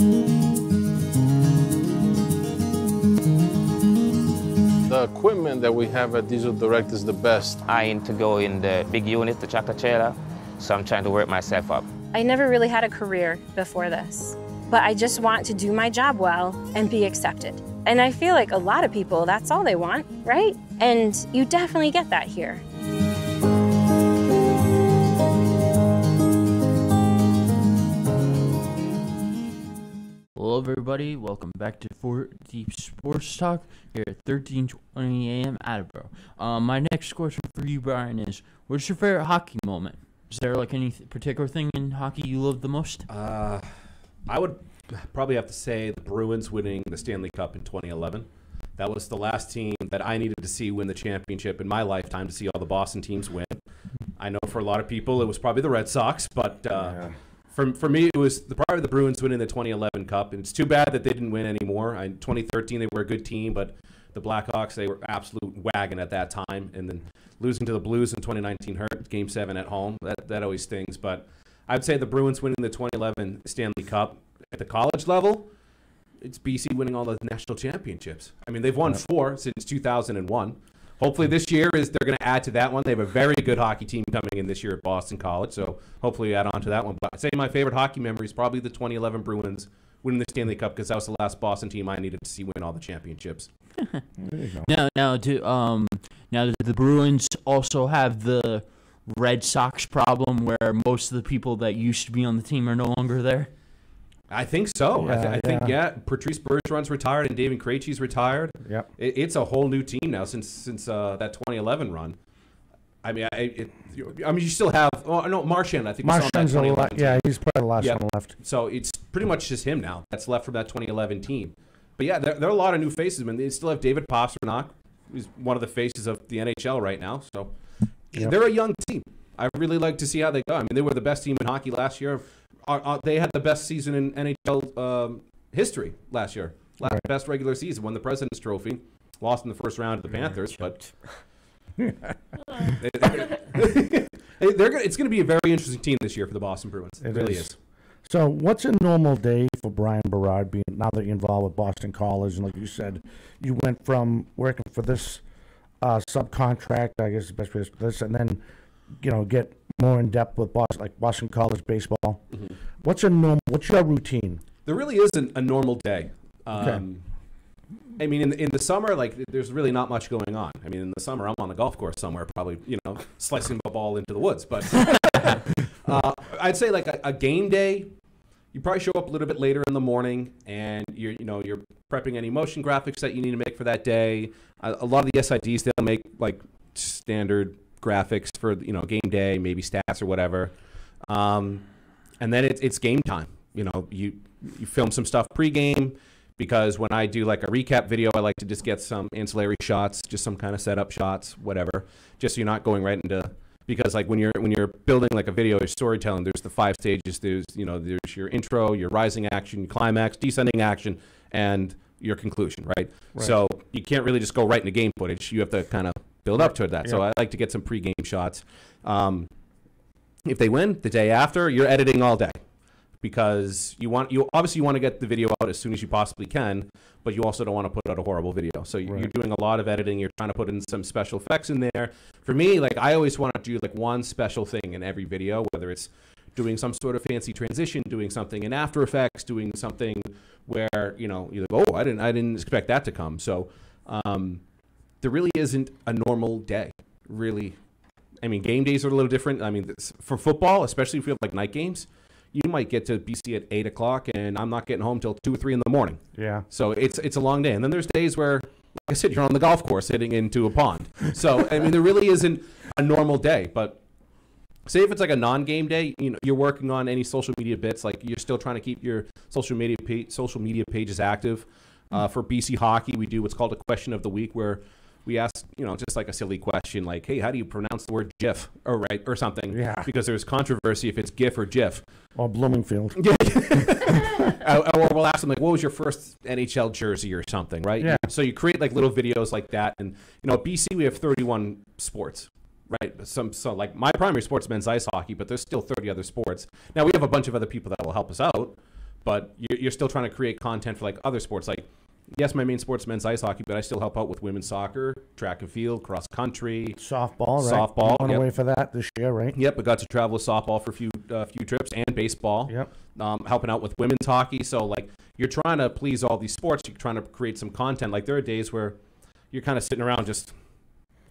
The equipment that we have at Diesel Direct is the best. I aim to go in the big unit, the tractor trailer, so I'm trying to work myself up. I never really had a career before this, but I just want to do my job well and be accepted. And I feel like a lot of people, that's all they want, right? And you definitely get that here. Hello, everybody. Welcome back to 4 Deep Sports Talk here at 13:20 a.m. Attleboro. My next question for you, Brian, is what's your favorite hockey moment? Is there like any particular thing in hockey you love the most? I would probably have to say the Bruins winning the Stanley Cup in 2011. That was the last team that I needed to see win the championship in my lifetime to see all the Boston teams win. I know for a lot of people it was probably the Red Sox, but for me it was probably the Bruins winning the 2011 Cup. And it's too bad that they didn't win anymore. In 2013 they were a good team, but the Blackhawks, they were absolute wagon at that time. And then losing to the Blues in 2019 hurt. Game 7 at home, that always stings. But I'd say the Bruins winning the 2011 Stanley Cup. At the college level, it's BC winning all the national championships. I mean, they've won 4 since 2001. Hopefully this year they're going to add to that one. They have a very good hockey team coming in this year at Boston College, so hopefully add on to that one. But I'd say my favorite hockey memory is probably the 2011 Bruins winning the Stanley Cup, because that was the last Boston team I needed to see win all the championships. Now, do the Bruins also have the Red Sox problem where most of the people that used to be on the team are no longer there? I think so. I think Patrice Bergeron's retired and David Krejci's retired. Yep. It's a whole new team now since that 2011 run. I mean, you still have Marchand. I think Marchand's he's probably the last one left. So it's pretty much just him now that's left from that 2011 team. But yeah, there are a lot of new faces. I mean, they still have David Pastrnak, who's one of the faces of the NHL right now. So they're a young team. I really like to see how they go. I mean, they were the best team in hockey last year. They had the best season in NHL history last year. Best regular season, won the President's Trophy, lost in the first round to the Panthers, but it's going to be a very interesting team this year for the Boston Bruins. It really is. So what's a normal day for Brian Berard, being now that you're involved with Boston College, and like you said, you went from working for this subcontract, I guess the best way to put this, and then get more in depth with Boston College baseball. Mm-hmm. What's your routine? There really isn't a normal day. Okay. I mean, in the summer, there's really not much going on. I mean, in the summer, I'm on the golf course somewhere, probably, slicing the ball into the woods. But I'd say a game day, you probably show up a little bit later in the morning, and you're prepping any motion graphics that you need to make for that day. A lot of the SIDs, they'll make standard graphics for game day, maybe stats or whatever, and then it's game time. You film some stuff pregame, because when I do a recap video, I like to just get some ancillary shots, just some kind of setup shots, whatever, just so you're not going right into, because when you're building a video or storytelling, there's the 5 stages. There's your intro, your rising action, your climax, descending action, and your conclusion, right? So you can't really just go right into game footage. You have to kind of build up to that. Yeah. So I like to get some pre-game shots. If they win the day after, you're editing all day, because you obviously want to get the video out as soon as you possibly can, but you also don't want to put out a horrible video. So you're doing a lot of editing. You're trying to put in some special effects in there. For me, I always want to do one special thing in every video, whether it's doing some sort of fancy transition, doing something in After Effects, doing something where you go, I didn't expect that to come. So there really isn't a normal day, really. I mean, game days are a little different. I mean, for football, especially if you have night games, you might get to BC at 8 o'clock, and I'm not getting home till 2 or 3 in the morning. Yeah. So it's a long day. And then there's days where, like I said, you're on the golf course hitting into a pond. So, I mean, there really isn't a normal day. But say if it's a non-game day, you're working on any social media bits, you're still trying to keep your social media pages active. For BC Hockey, we do what's called a question of the week, where we ask, just a silly question hey, how do you pronounce the word GIF or something? Yeah. Because there's controversy if it's GIF or GIF. Or Bloomingfield. Or we'll ask them what was your first NHL jersey or something, right? Yeah. So you create little videos like that, and at BC we have 31 sports, right? My primary sport's men's ice hockey, but there's still 30 other sports. Now we have a bunch of other people that will help us out, but you're still trying to create content for other sports. Yes, my main sport's men's ice hockey, but I still help out with women's soccer, track and field, cross country, softball. Right? Softball. Went away for that this year, right? Yep, I got to travel with softball for a few trips, and baseball. Yep. Helping out with women's hockey. So you're trying to please all these sports. You're trying to create some content. There are days where you're kind of sitting around just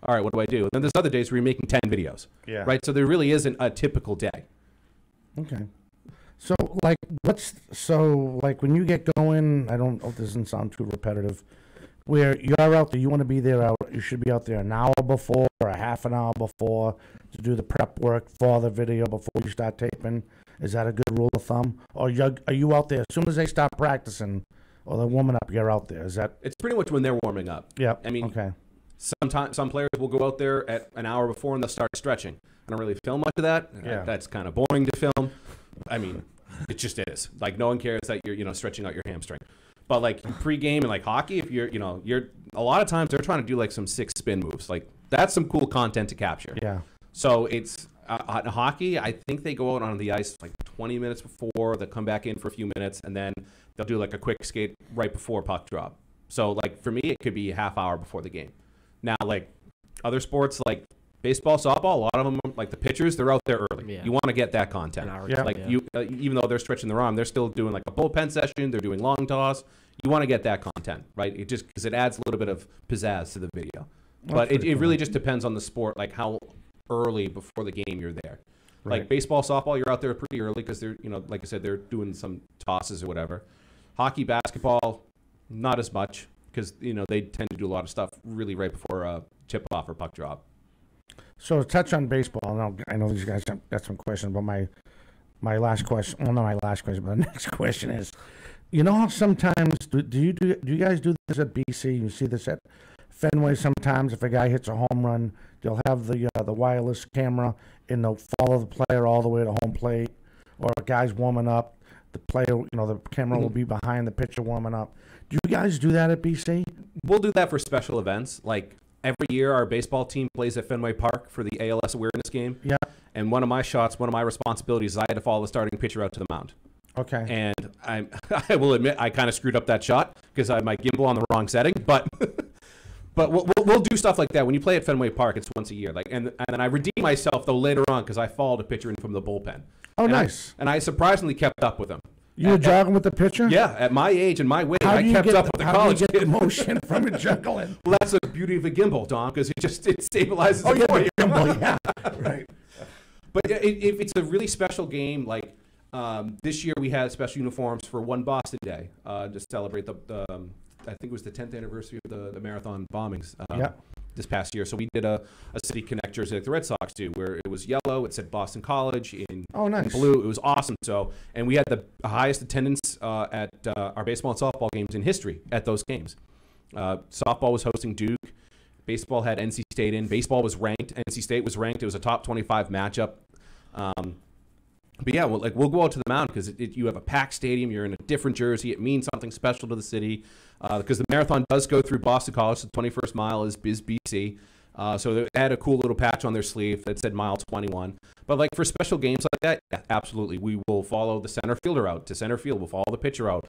all right, what do I do? And then there's other days where you're making 10 videos. Yeah. Right? So there really isn't a typical day. Okay. So, like, when you get going, I don't know if this doesn't sound too repetitive, where you're out there, you want to be there, you should be out there an hour before or a half an hour before to do the prep work for the video before you start taping. Is that a good rule of thumb? Or are you out there as soon as they start practicing or they're warming up, you're out there? Is that? It's pretty much when they're warming up. Yeah. I mean, okay. Sometimes some players will go out there at an hour before and they'll start stretching. I don't really film much of that. Yeah. That's kind of boring to film. I mean, it just is. Like, no one cares that you're stretching out your hamstring. But like pregame and like hockey, if you're a lot of times they're trying to do like some 6 spin moves. Like that's some cool content to capture. Yeah. So it's hockey. I think they go out on the ice like 20 minutes before. They'll come back in for a few minutes and then they'll do like a quick skate right before puck drop. So like for me, it could be a half hour before the game. Now like other sports like baseball, softball, a lot of them, like the pitchers, they're out there early. Yeah. You want to get that content. Yeah. Like you, even though they're stretching their arm, they're still doing like a bullpen session. They're doing long toss. You want to get that content, right? It just because it adds a little bit of pizzazz to the video. But it really just depends on the sport, like how early before the game you're there. Right. Like baseball, softball, you're out there pretty early because they're, like I said, they're doing some tosses or whatever. Hockey, basketball, not as much because they tend to do a lot of stuff really right before tip off or puck drop. So to touch on baseball, I know these guys have got some questions, but my last question, well, not my last question, but the next question is, how sometimes, do you guys do this at BC? You see this at Fenway sometimes. If a guy hits a home run, they'll have the wireless camera and they'll follow the player all the way to home plate, or a guy's warming up, the player, the camera will be behind the pitcher warming up. Do you guys do that at BC? We'll do that for special events. Like every year, our baseball team plays at Fenway Park for the ALS awareness game. Yeah. And one of my responsibilities is I had to follow the starting pitcher out to the mound. Okay. And I will admit I kind of screwed up that shot because I had my gimbal on the wrong setting. But we'll do stuff like that. When you play at Fenway Park, it's once a year. Like and then I redeem myself though later on because I followed a pitcher in from the bullpen. Oh, and nice. I surprisingly kept up with him. You were jogging with the pitcher? Yeah, at my age and my weight, I kept up with the college kid. How do you get kid. the motion from a juggling? Well, that's the beauty of a gimbal, Dom, because it stabilizes Oh, it yeah, for you. gimbal, yeah. Right. But if it's a really special game, like this year we had special uniforms for One Boston Day to celebrate the I think it was the 10th anniversary of the marathon bombings this past year. So we did a City Connect jersey like the Red Sox do, where it was yellow, it said Boston College in blue. It was awesome. So, and we had the highest attendance at our baseball and softball games in history at those games. Softball was hosting Duke. Baseball had NC State in. Baseball was ranked. NC State was ranked. It was a top 25 matchup. But yeah, we'll go out to the mound because you have a packed stadium. You're in a different jersey. It means something special to the city because the marathon does go through Boston College. The 21st mile is BC. So they had a cool little patch on their sleeve that said mile 21. But like for special games like that, yeah, absolutely. We will follow the center fielder out to center field. We'll follow the pitcher out.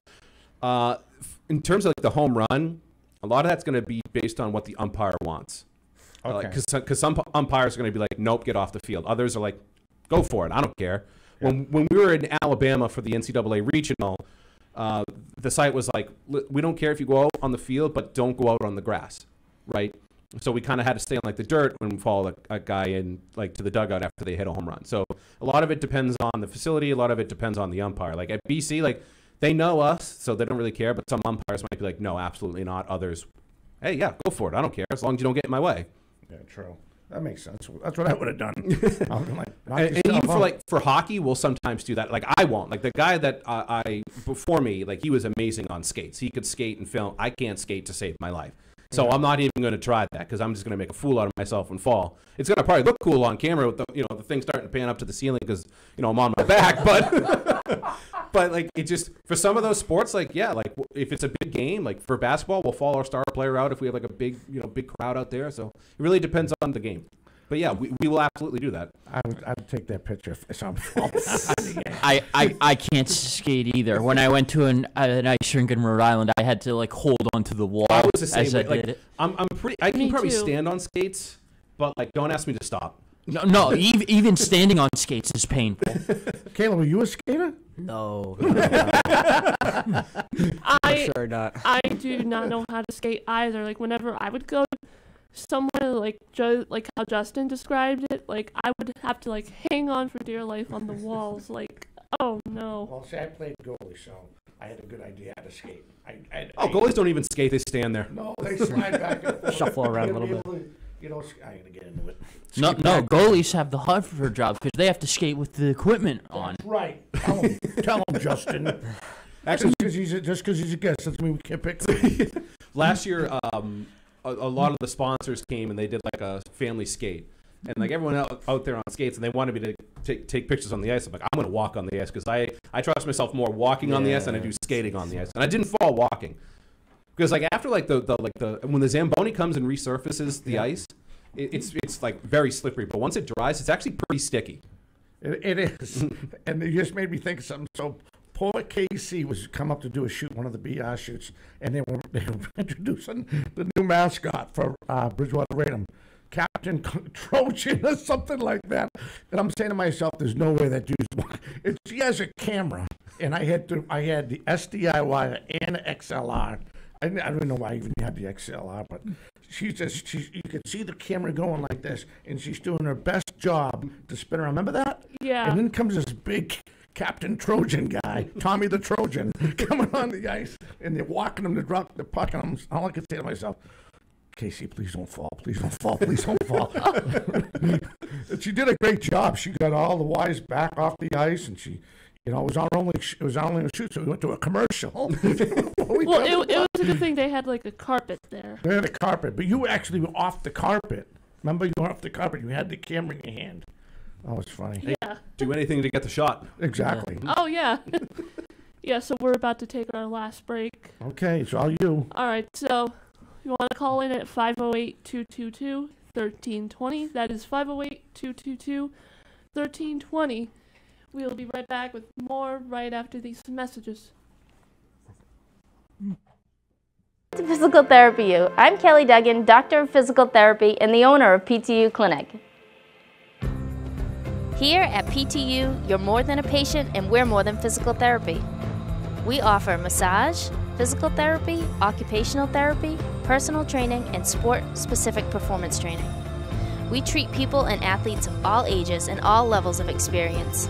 In terms of like the home run, a lot of that's going to be based on what the umpire wants. Okay. Because some umpires are going to be like, nope, get off the field. Others are like, go for it. I don't care. Yeah. When we were in Alabama for the NCAA regional, the site was like, we don't care if you go out on the field, but don't go out on the grass, right? So we kind of had to stay on like the dirt when we follow a guy in like to the dugout after they hit a home run. So a lot of it depends on the facility. A lot of it depends on the umpire. Like at BC, like they know us, so they don't really care. But some umpires might be like, no, absolutely not. Others, hey, yeah, go for it. I don't care as long as you don't get in my way. Yeah, true. That makes sense. That's what I would have done. And even for hockey, we'll sometimes do that. Like I won't. Like the guy that I before me, like he was amazing on skates. He could skate and film. I can't skate to save my life. So I'm not even going to try that because I'm just going to make a fool out of myself and fall. It's going to probably look cool on camera with the thing starting to pan up to the ceiling because I'm on my back. But like it just for some of those sports, like yeah, like if it's a big game, like for basketball, we'll follow our star player out if we have like a big crowd out there. So it really depends on the game. But yeah, we will absolutely do that. I'd take that picture if I'm falling. I can't skate either. When I went to an ice rink in Rhode Island, I had to like hold onto the wall. I was the same way. I Like, did it. I can Me probably too. stand on skates, but like don't ask me to stop. No, even standing on skates is painful. Kayla, were you a skater? No. I sure not. I do not know how to skate either. Like whenever I would go somewhere like like how Justin described it, like I would have to like hang on for dear life on the walls, like, oh no. Well, see, I played goalie, so I had a good idea how to skate. Goalies don't even skate; they stand there. No, they slide back and forth. Shuffle around a little bit. You know, I gotta get into it. No, goalies have the harder job because they have to skate with the equipment on. That's right. Tell him, Justin. Actually, just because he's a guest doesn't mean we can't pick him. Last year, a lot of the sponsors came and they did like a family skate, and like everyone out there on skates, and they wanted me to take pictures on the ice. I'm like, I'm gonna walk on the ice because I trust myself more walking on the ice than I do skating on the ice, and I didn't fall walking because like after like the when the Zamboni comes and resurfaces the ice, it's like very slippery, but once it dries, it's actually pretty sticky. It is, and it just made me think of something. So poor KC was come up to do a shoot, one of the BR shoots, and they were introducing the new mascot for Bridgewater Raynham, Captain Trojan or something like that. And I'm saying to myself, there's no way that dude's. She has a camera, and I had the SDI wire and the XLR. I don't know why I even had the XLR, but you could see the camera going like this, and she's doing her best job to spin around. Remember that? Yeah. And then comes this big Captain Trojan guy, Tommy the Trojan, coming on the ice, and they're walking him to drop the puck, and all I could say to myself, Casey, please don't fall, please don't fall, please don't fall. She did a great job. She got all the wires back off the ice, and she, you know, it was our only shoot, so we went to a commercial. Well, it was a good thing they had like a carpet there. They had a carpet, but you actually were off the carpet. Remember, you were off the carpet. You had the camera in your hand. Oh, it's funny. Yeah. Do anything to get the shot. Exactly. Oh, yeah. Yeah, so we're about to take our last break. Okay, it's all you. All right, so you want to call in at 508-222-1320. That is 508-222-1320. We'll be right back with more right after these messages. To Physical Therapy U. I'm Kelly Duggan, Doctor of Physical Therapy and the owner of PTU Clinic. Here at PTU, you're more than a patient and we're more than physical therapy. We offer massage, physical therapy, occupational therapy, personal training, and sport-specific performance training. We treat people and athletes of all ages and all levels of experience.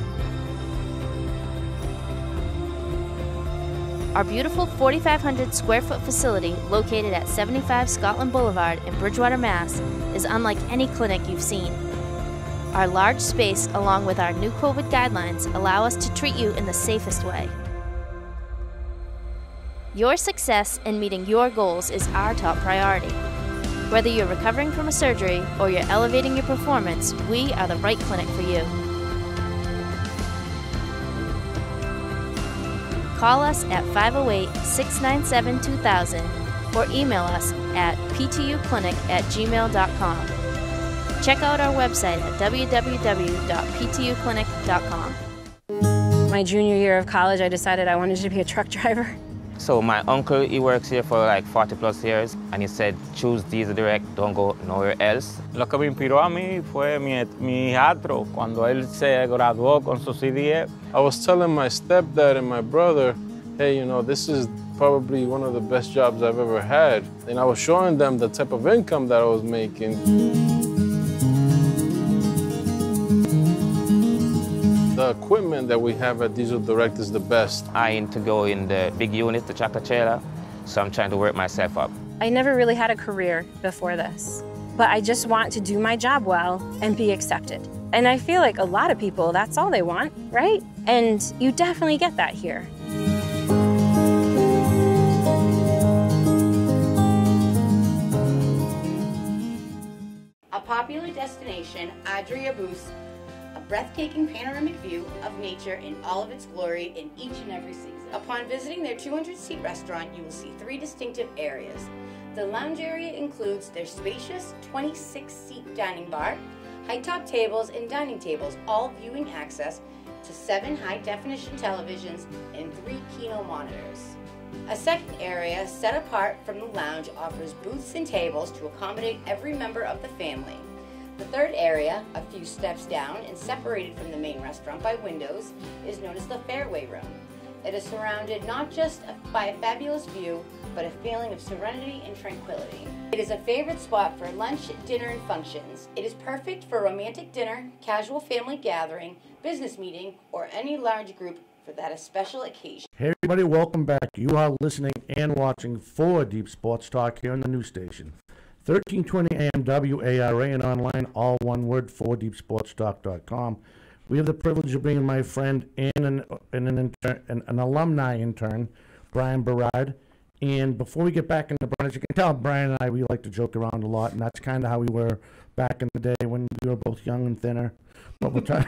Our beautiful 4,500 square foot facility located at 75 Scotland Boulevard in Bridgewater, Mass. is unlike any clinic you've seen. Our large space, along with our new COVID guidelines, allow us to treat you in the safest way. Your success in meeting your goals is our top priority. Whether you're recovering from a surgery or you're elevating your performance, we are the right clinic for you. Call us at 508-697-2000 or email us at ptuclinic@gmail.com. Check out our website at www.ptuclinic.com. My junior year of college, I decided I wanted to be a truck driver. So my uncle, he works here for like 40+ years, and he said, choose Diesel Direct, don't go nowhere else. Lo que me inspiró a mí fue mi hijastro cuando él se graduó con su CDE. I was telling my stepdad and my brother, hey, you know, this is probably one of the best jobs I've ever had. And I was showing them the type of income that I was making. The equipment that we have at Diesel Direct is the best. I aim to go in the big unit, the tractor trailer, so I'm trying to work myself up. I never really had a career before this, but I just want to do my job well and be accepted. And I feel like a lot of people, that's all they want, right? And you definitely get that here. A popular destination, Adria boasts a breathtaking panoramic view of nature in all of its glory in each and every season. Upon visiting their 200-seat restaurant, you will see 3 distinctive areas. The lounge area includes their spacious 26-seat dining bar, high-top tables and dining tables, all viewing access to 7 high-definition televisions and 3 Kino monitors. A second area, set apart from the lounge, offers booths and tables to accommodate every member of the family. The third area, a few steps down and separated from the main restaurant by windows, is known as the Fairway Room. It is surrounded not just by a fabulous view, but a feeling of serenity and tranquility. It is a favorite spot for lunch, dinner, and functions. It is perfect for a romantic dinner, casual family gathering, business meeting, or any large group for that special occasion. Hey everybody, welcome back. You are listening and watching for Deep Sports Talk here on the news station. 1320 AM WARA and online, all one word, 4deepsportstalk.com. We have the privilege of bringing my friend and an alumni intern, Brian Berard. And before we get back into Brian, as you can tell, Brian and I, we like to joke around a lot, and that's kind of how we were back in the day when we were both young and thinner. But we're trying.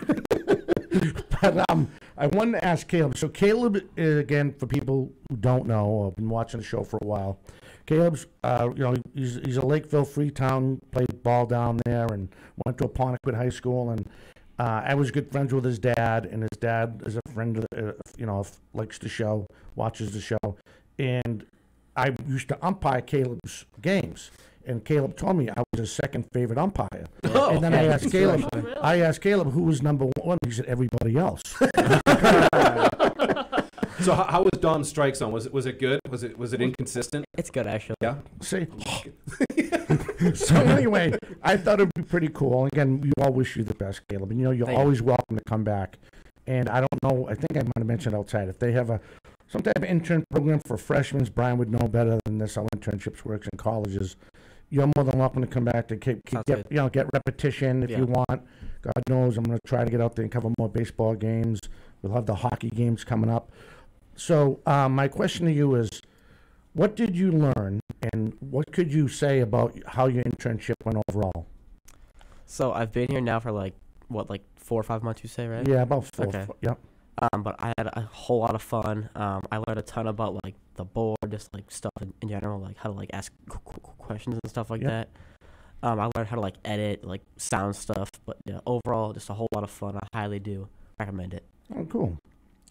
But I wanted to ask Caleb. So Caleb is, again, for people who don't know or have been watching the show for a while, Caleb's, he's a Lakeville, Freetown, played ball down there, and went to Apponequet High School, and I was good friends with his dad, and his dad is a friend of, likes the show, watches the show, and I used to umpire Caleb's games. And Caleb told me I was his second favorite umpire. Oh, and then I asked Caleb who was number one. He said everybody else. So how was Dom's strike zone? Was it good? Was it inconsistent? It's good, actually. Yeah. See. So anyway, I thought it'd be pretty cool. Again, we all wish you the best, Caleb. And you're always welcome to come back. And I don't know. I think I might have mentioned outside if they have some type of intern program for freshmen. Brian would know better than this. How internships works in colleges. You're more than welcome to come back to get repetition if you want. God knows I'm going to try to get out there and cover more baseball games. We'll have the hockey games coming up. So my question to you is, what did you learn, and what could you say about how your internship went overall? So I've been here now for 4 or 5 months, you say, right? Yeah, about 4. Okay. Yep. But I had a whole lot of fun. I learned a ton about the board, just stuff in general, how to ask questions and stuff like that. I learned how to edit, sound stuff. But yeah, overall, just a whole lot of fun. I highly do recommend it. Oh, cool.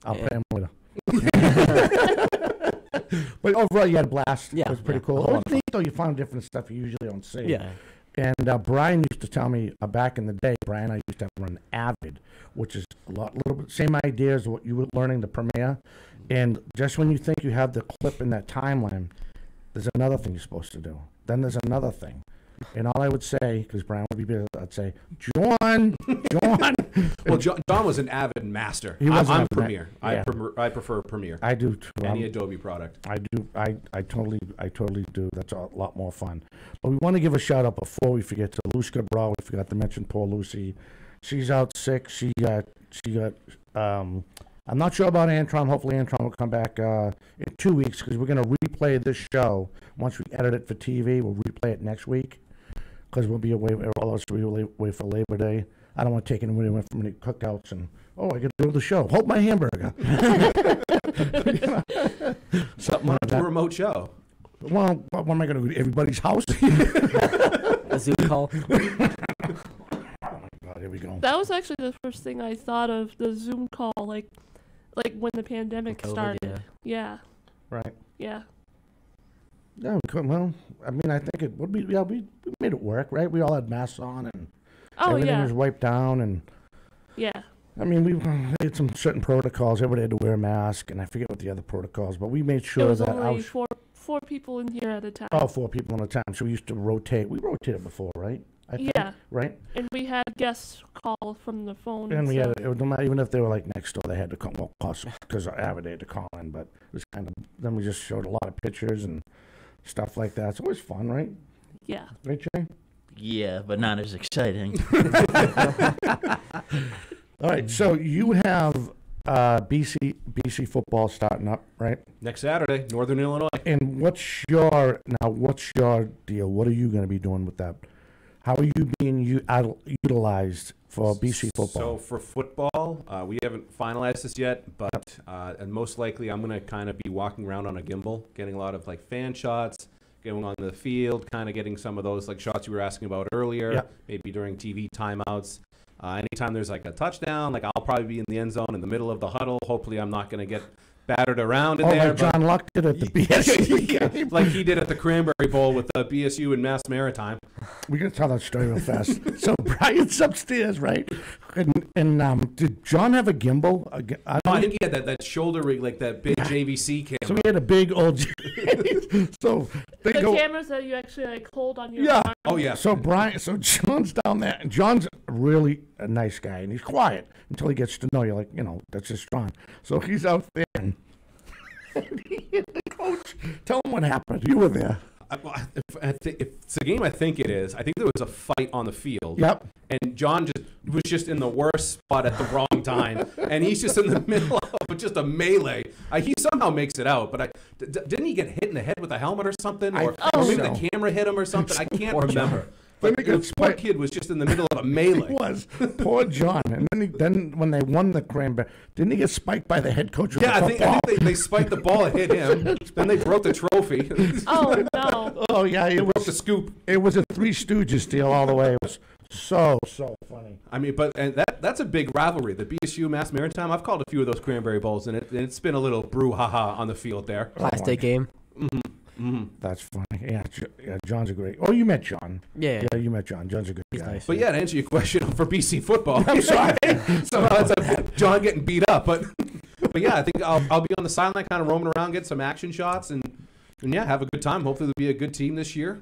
I'll pay him later. But overall, you had a blast. Yeah, it was pretty cool. It's neat though. You found different stuff you usually don't see. Yeah. And Brian used to tell me back in the day, Brian, I used to have to run Avid, which is little bit same idea as what you were learning, the Premiere. And just when you think you have the clip in that timeline, there's another thing you're supposed to do. Then there's another thing. And all I would say, because Brian would be busy, I'd say, John. Well, John was an Avid master. I'm Premiere. Yeah. I prefer Premiere. I do too. Any Adobe product. I do. I totally do. That's a lot more fun. But we want to give a shout out before we forget to Lucy Cabral. We forgot to mention poor Lucy. She's out sick. She got. I'm not sure about Antron. Hopefully Antron will come back in 2 weeks, because we're going to replay this show. Once we edit it for TV, we'll replay it next week, because we'll be away. All of us will be away for Labor Day. I don't want to take anybody away from any cookouts and I got to do the show. Hold my hamburger. Something like that. A remote show. Well, what am I going to do? Everybody's house? A Zoom call. Oh my God, here we go. That was actually the first thing I thought of, the Zoom call, like when the pandemic started. Yeah. Right. Yeah. Yeah, we could. Well, I mean, I think it would be. Yeah, we made it work, right? We all had masks on, and everything was wiped down, and yeah. I mean, we had some certain protocols. Everybody had to wear a mask, and I forget what the other protocols, but we made sure it was that only four people in here at a time. Oh, 4 people at a time. So we used to rotate. We rotated before, right? I think, right? And we had guests call from the phone. And we had it was no matter, even if they were next door, they had to come. Well, because Avid had to call in, but it was kind of. Then we just showed a lot of pictures and stuff like that. It's always fun, right? Yeah. Right, Jay? Yeah, but not as exciting. All right, so you have BC football starting up, right? Next Saturday, Northern Illinois. And what's your deal? What are you going to be doing with that? How are you being utilized for BC football? So for football, we haven't finalized this yet, but and most likely I'm going to kind of be walking around on a gimbal, getting a lot of fan shots, going on the field, kind of getting some of those shots you were asking about earlier, maybe during TV timeouts. Anytime there's a touchdown, I'll probably be in the end zone in the middle of the huddle. Hopefully I'm not going to get battered around in Oh, there. like John Luck did at the BSU game. Like he did at the Cranberry Bowl with BSU and Mass Maritime. We got to tell that story real fast. So Brian's upstairs, right? And did John have a gimbal? I think he had that shoulder rig, like that big JVC camera. So he had a big old. So they The go. cameras that you actually like hold on your Yeah. arm. Oh yeah. So John's down there, and John's really a nice guy, and he's quiet until he gets to know you. Like, that's just John. So he's out there, and he hit the coach. Tell him what happened. You were there. If it's a game I think it is, I think there was a fight on the field. Yep. And John was just in the worst spot at the wrong time. And he's just in the middle of just a melee. He somehow makes it out. But didn't he get hit in the head with a helmet or something? Or maybe the camera hit him or something? I can't remember. But the poor kid was just in the middle of a melee. He was. Poor John. And then when they won the Cranberry, didn't he get spiked by the head coach of the I football? think they spiked the ball and hit him. Then they broke the trophy. Oh, no. Oh, yeah. It broke the scoop. It was a Three Stooges deal all the way. It was so funny. I mean, that's a big rivalry. The BSU Mass Maritime. I've called a few of those Cranberry Bowls, and it's been a little brouhaha on the field there. Last day game. Mm-hmm. Mm-hmm. That's funny. Yeah, John's a great. Oh, you met John. Yeah, you met John. John's a good guy. Nice. But yeah, to answer your question for BC football, I'm sorry. Somehow it's John getting beat up, but yeah, I think I'll be on the sideline, kind of roaming around, get some action shots, and yeah, have a good time. Hopefully, there'll be a good team this year.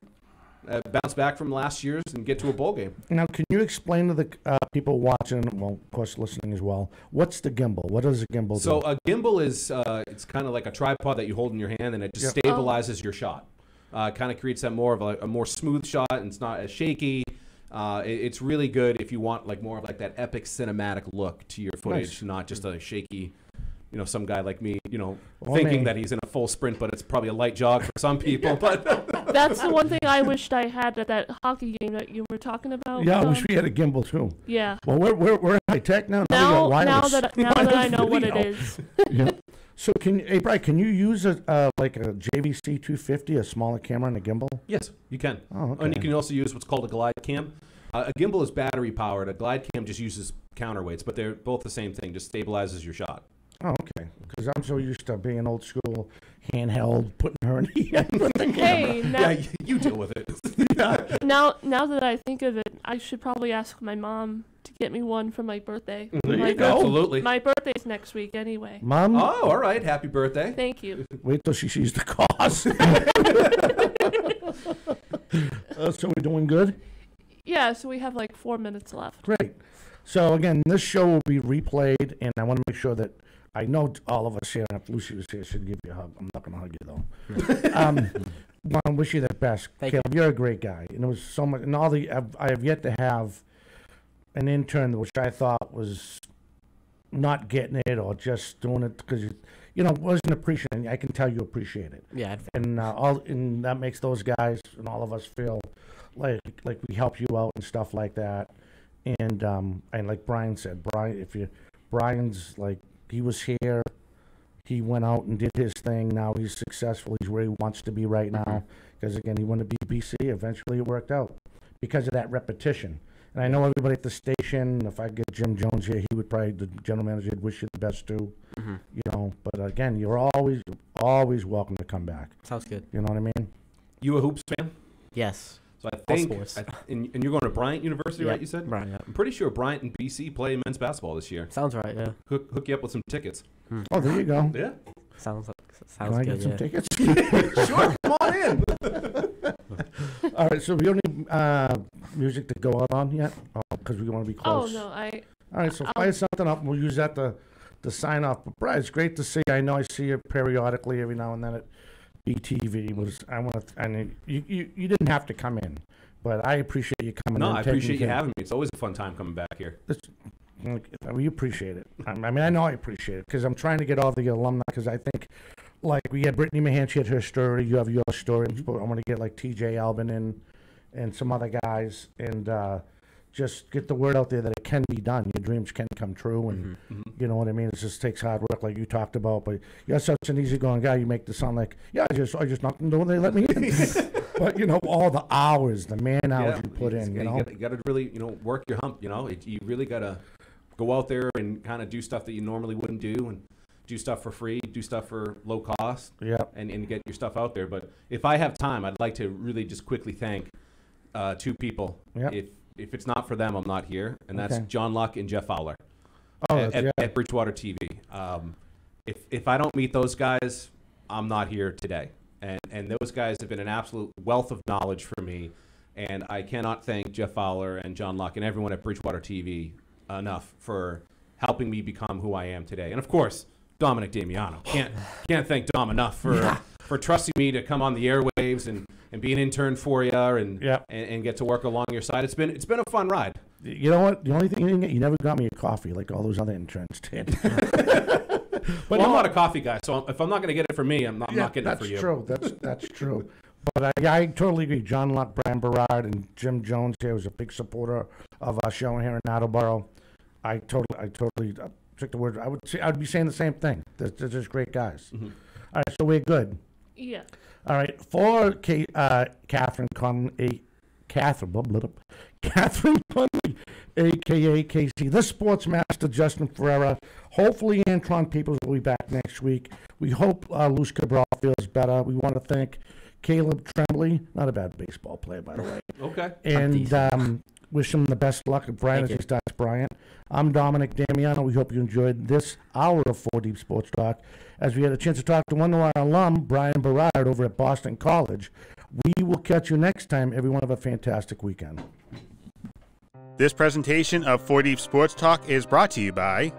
Bounce back from last year's and get to a bowl game. Now, can you explain to the people watching, well, of course, listening as well, what's the gimbal? What does a gimbal do? So a gimbal is it's kind of like a tripod that you hold in your hand, and it just stabilizes your shot. Kind of creates that more of a more smooth shot, and it's not as shaky. It's really good if you want like more of like that epic cinematic look to your footage, not just a shaky. Some guy like me, thinking that he's in a full sprint, but it's probably a light jog for some people. But that's the one thing I wished I had at that hockey game that you were talking about. Yeah, I wish we had a gimbal too. Yeah. Well, we're high tech now. Now we got that I know what it is. Yeah. So Brian, can you use like a JVC 250, a smaller camera and a gimbal? Yes, you can. Oh, okay. And you can also use what's called a glide cam. A gimbal is battery powered. A glide cam just uses counterweights, but they're both the same thing. Just stabilizes your shot. Oh, okay. Because I'm so used to being old school, handheld, putting her in the end. Hey, now, yeah, you deal with it. Yeah. Now that I think of it, I should probably ask my mom to get me one for my birthday. There you go. Absolutely. My birthday's next week anyway. Mom? Oh, all right. Happy birthday. Thank you. Wait till she sees the cost. So we're doing good? Yeah, so we have like 4 minutes left. Great. So again, this show will be replayed, and I want to make sure that I know all of us here, and if Lucy was here, she'd give you a hug. I'm not going to hug you, though. Want to wish you the best. Caleb, you're a great guy. And it was so much, and I have yet to have an intern which I thought was not getting it or just doing it because, wasn't appreciating. I can tell you appreciate it. Yeah. And and that makes those guys and all of us feel like we help you out and stuff like that. And like Brian said, Brian's like, he was here, he went out and did his thing. Now he's successful. He's where he wants to be right now. Because again, he wanted to be BC. Eventually, it worked out because of that repetition. And I know everybody at the station. If I get Jim Jones here, he would probably, the general manager, would wish you the best too. But again, you're always welcome to come back. Sounds good. You know what I mean? You a hoops fan? Yes. So I think, and you're going to Bryant University, right? You said? Bryant, yeah. I'm pretty sure Bryant and BC play men's basketball this year. Sounds right, yeah. Hook you up with some tickets. Oh, there you go. Yeah. Sounds Can I good, get some yeah. tickets? Sure, come on in. All right, so we don't need music to go out on yet? Because we want to be close. Oh, no, All right, so fire something up, and we'll use that to sign off. But, Brian, it's great to see. I know I see you periodically every now and then at BTV. And you didn't have to come in, but I appreciate you coming in. No, I appreciate you having me. It's always a fun time coming back here. We appreciate it. I mean, I know I appreciate it because I'm trying to get all the alumni because I think, like, we had Brittany Mahan, she had her story, you have your story. I want to get, like, TJ Albin in and some other guys and just get the word out there that it can be done. Your dreams can come true, and you know what I mean? It just takes hard work like you talked about, but you're such an easygoing guy. You make this sound like, I just knocked on the door and they let me in. But, all the hours, the man hours you put in, You got to really, work your hump, You really got to go out there and kind of do stuff that you normally wouldn't do. And, do stuff for free, do stuff for low cost, Yep. and get your stuff out there. But if I have time, I'd like to really just quickly thank two people. Yep. If it's not for them, I'm not here, and that's Okay. John Luck and Jeff Fowler Oh, at Bridgewater TV. If I don't meet those guys, I'm not here today. And those guys have been an absolute wealth of knowledge for me, and I cannot thank Jeff Fowler and John Luck and everyone at Bridgewater TV enough for helping me become who I am today. And of course, Dominic Damiano. Can't thank Dom enough for trusting me to come on the airwaves and be an intern for you and get to work along your side. It's been a fun ride. You know what? The only thing you didn't get, you never got me a coffee like all those other interns did. Well, I'm not a coffee guy, so if I'm not going to get it for me, I'm not getting it for you. That's true. But I totally agree. John Luck, Brian Berard, and Jim Jones here was a big supporter of our show here in Attleboro. I totally took the word. I'd be saying the same thing. They're just great guys. Mm-hmm. All right, so we're good. Yeah. All right, for Catherine Conley, Catherine Conley, a.k.a. Casey, the Sportsmaster, Justin Ferreira. Hopefully, Antron Peoples will be back next week. We hope Luz Cabral feels better. We want to thank Caleb Tremblay, not a bad baseball player, by the way. Okay. And wish him the best luck at Brian as he starts Bryant. I'm Dominic Damiano. We hope you enjoyed this hour of 4 Deep Sports Talk. As we had a chance to talk to one of our alum, Brian Berard, over at Boston College. We will catch you next time. Everyone have a fantastic weekend. This presentation of 4 Deep Sports Talk is brought to you by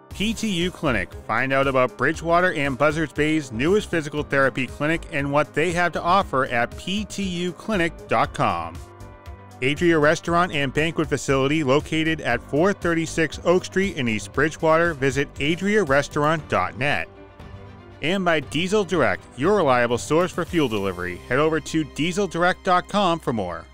PTU Clinic. Find out about Bridgewater and Buzzards Bay's newest physical therapy clinic and what they have to offer at ptuclinic.com. Adria Restaurant and Banquet Facility located at 436 Oak Street in East Bridgewater. Visit adriarestaurant.net. And by Diesel Direct, your reliable source for fuel delivery. Head over to dieseldirect.com for more.